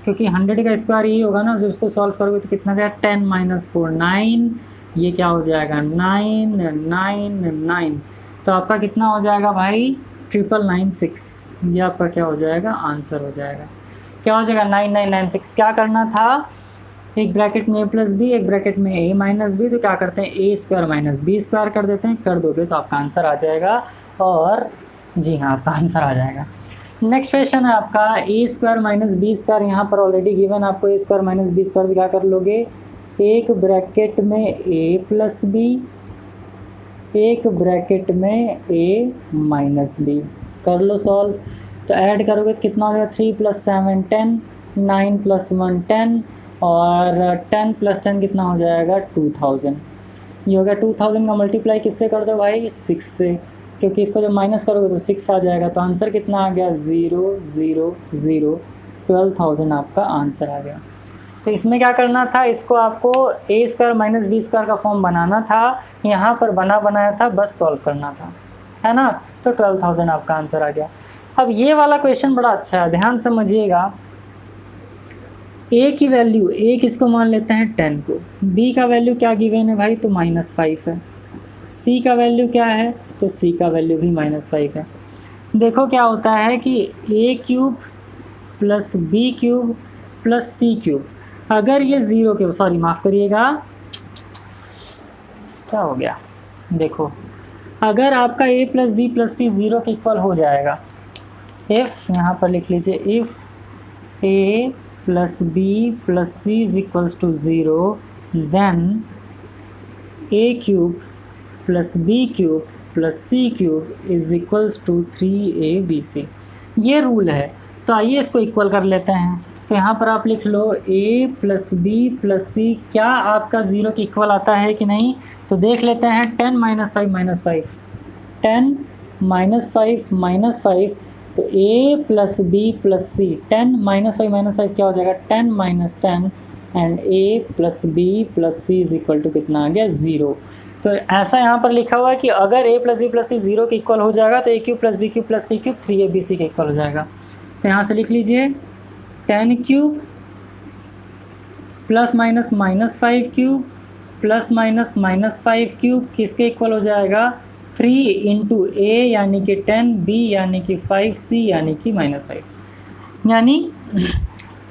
क्योंकि 100 का स्क्वायर यही होगा ना, जब इसको सॉल्व करोगे तो कितना जाएगा 10 माइनस 4 9, ये क्या हो जाएगा 9 9 9, तो आपका कितना हो जाएगा भाई 9996, ये आपका क्या हो जाएगा आंसर हो जाएगा। क्या हो जाएगा 9996। क्या करना था, एक ब्रैकेट में a प्लस बी, एक ब्रैकेट में a माइनस बी, तो क्या करते हैं a square minus B square कर देते हैं, कर दोगे तो आपका आंसर आ जाएगा, और जी हाँ आपका आंसर आ जाएगा। नेक्स्ट क्वेश्चन है आपका a square minus B square, यहाँ पर ऑलरेडी गिवन, आपको a square minus B square क्या कर लोगे, एक ब्रैकेट में a प्लस बी, एक ब्रैकेट में a माइनस बी, कर लो सॉल्व। तो ऐड करोगे तो कितना हो जाएगा 3 + 7 10, 9 + 1 10, और 10 + 10 कितना हो जाएगा 2000, ये हो गया 2000 का मल्टीप्लाई किससे कर दो भाई 6 से, क्योंकि इसको जब माइनस करोगे तो 6 आ जाएगा, तो आंसर कितना आ गया 0 0 0, 12,000 आपका आंसर आ गया। तो इसमें क्या करना था, इसको आपको a square minus B square का फॉर्म बनाना था, यहाँ पर बनाया था, बस सॉल्व करना था, है ना, तो 12,000 आपका आंसर आ गया। अब ये वाला क्वेश्चन बड़ा अच्छा है, ध्यान समझिएगा, a की वैल्यू, a किसको मान लेते हैं 10 को, b का वैल्यू क्या गिवन है भाई, तो -5 है, c का वैल्यू क्या है, तो c का वैल्यू भी -5 है। देखो क्या होता है कि a cube plus b cube plus c cube, अगर ये 0 के, सॉरी माफ़ करिएगा, क्या हो गया, देखो अगर आपका a plus B plus c 0 के इक्वल हो जाएगा, इफ़ यहाँ पर लिख लीजिए, if a plus B plus C is equals to 0, then a cube plus B cube plus c cube is equals to 3abc। ये रूल है। तो आइए इसको इक्वल कर लेते हैं। तो यहाँ पर आप लिख लो a प्लस बी प्लस सी, क्या आपका 0 के इक्वल आता है कि नहीं? तो देख लेते हैं। 10 माइनस 5 माइनस 5, 10 माइनस 5 माइनस 5, तो a plus B plus c, 10 minus 5 क्या हो जाएगा? 10 minus 10 and a plus B plus C is equal to कितना आ गया? 0। तो ऐसा यहाँ पर लिखा हुआ है कि अगर a plus B plus c 0 के इक्वल हो जाएगा तो a cube plus B cube plus c cube 3abc के इक्वल हो जाएगा। तो यहाँ से लिख लीजिए 10 cube plus minus minus 5 cube plus minus minus 5 cube किसके इक्वल हो जाएगा? 3 इंटू a यानी कि 10, b यानी कि 5, c यानी कि -5, यानी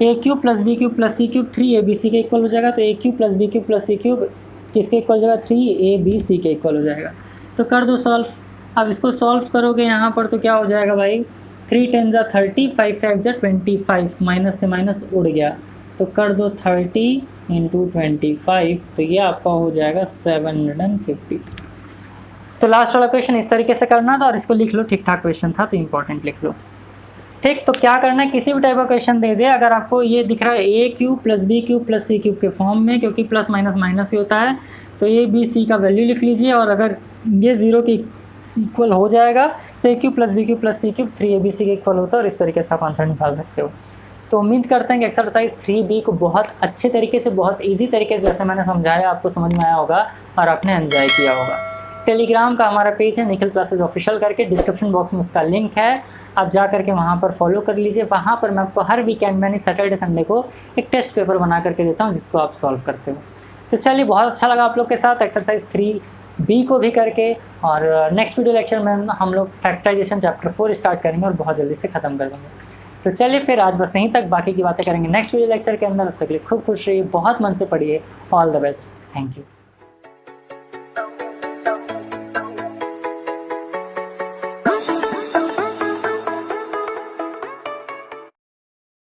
a cube plus B cube plus c cube 3abc के इक्वल हो जाएगा। तो a cube plus B cube plus c cube किसके इक्वल हो जाएगा? 3abc के इक्वल हो जाएगा। तो कर दो सॉल्व। अब इसको सॉल्व करोगे यहाँ पर तो क्या हो जाएगा भाई? 3 10 जा 30, 5 5 जा 25, माइनस से माइनस उड़ गया, तो कर दो 30 इंटू 25, तो ये आपका हो जाएगा 750। तो लास्ट वाला क्वेश्चन इस तरीके से करना था और इसको लिख लो। ठीक ठाक क्वेश्चन था तो इंपॉर्टेंट लिख लो। ठीक, तो क्या करना है, किसी भी टाइप का क्वेश्चन दे दे, अगर आपको ये दिख रहा है a cube plus B cube plus c cube के फॉर्म में, क्योंकि प्लस माइनस माइनस ही होता है, तो a b c का वैल्यू लिख लीजिए। और अगर ये 0 के इक्वल हो जाएगा तो a cube plus B cube plus c cube 3abc के इक्वल होता है, और इस तरीके से आप आंसर निकाल सकते हो। तो उम्मीद करते हैं कि एक्सरसाइज 3b को बहुत अच्छे तरीके से, बहुत ईजी तरीके से जैसे मैंने समझाया आपको समझ में आया होगा और आपने एंजॉय किया होगा। टेलीग्राम का हमारा पेज है निखिल क्लासेज ऑफिशियल करके, डिस्क्रिप्शन बॉक्स में उसका लिंक है, आप जा करके वहाँ पर फॉलो कर लीजिए। वहाँ पर मैं आपको हर वीकेंड में, सैटरडे संडे को एक टेस्ट पेपर बना करके देता हूँ जिसको आप सॉल्व करते हो। तो चलिए, बहुत अच्छा लगा आप लोग के साथ एक्सरसाइज 3b को भी करके, और नेक्स्ट वीडियो लेक्चर में हम लोग फैक्टराइजेशन चैप्टर 4 स्टार्ट करेंगे और बहुत जल्दी से ख़त्म कर देंगे। तो चलिए फिर आज बस यहीं तक, बाकी की बातें करेंगे नेक्स्ट वीडियो लेक्चर के अंदर। तब तक के लिए खूब खुश रहिए, बहुत मन से पढ़िए। All the best, thank you.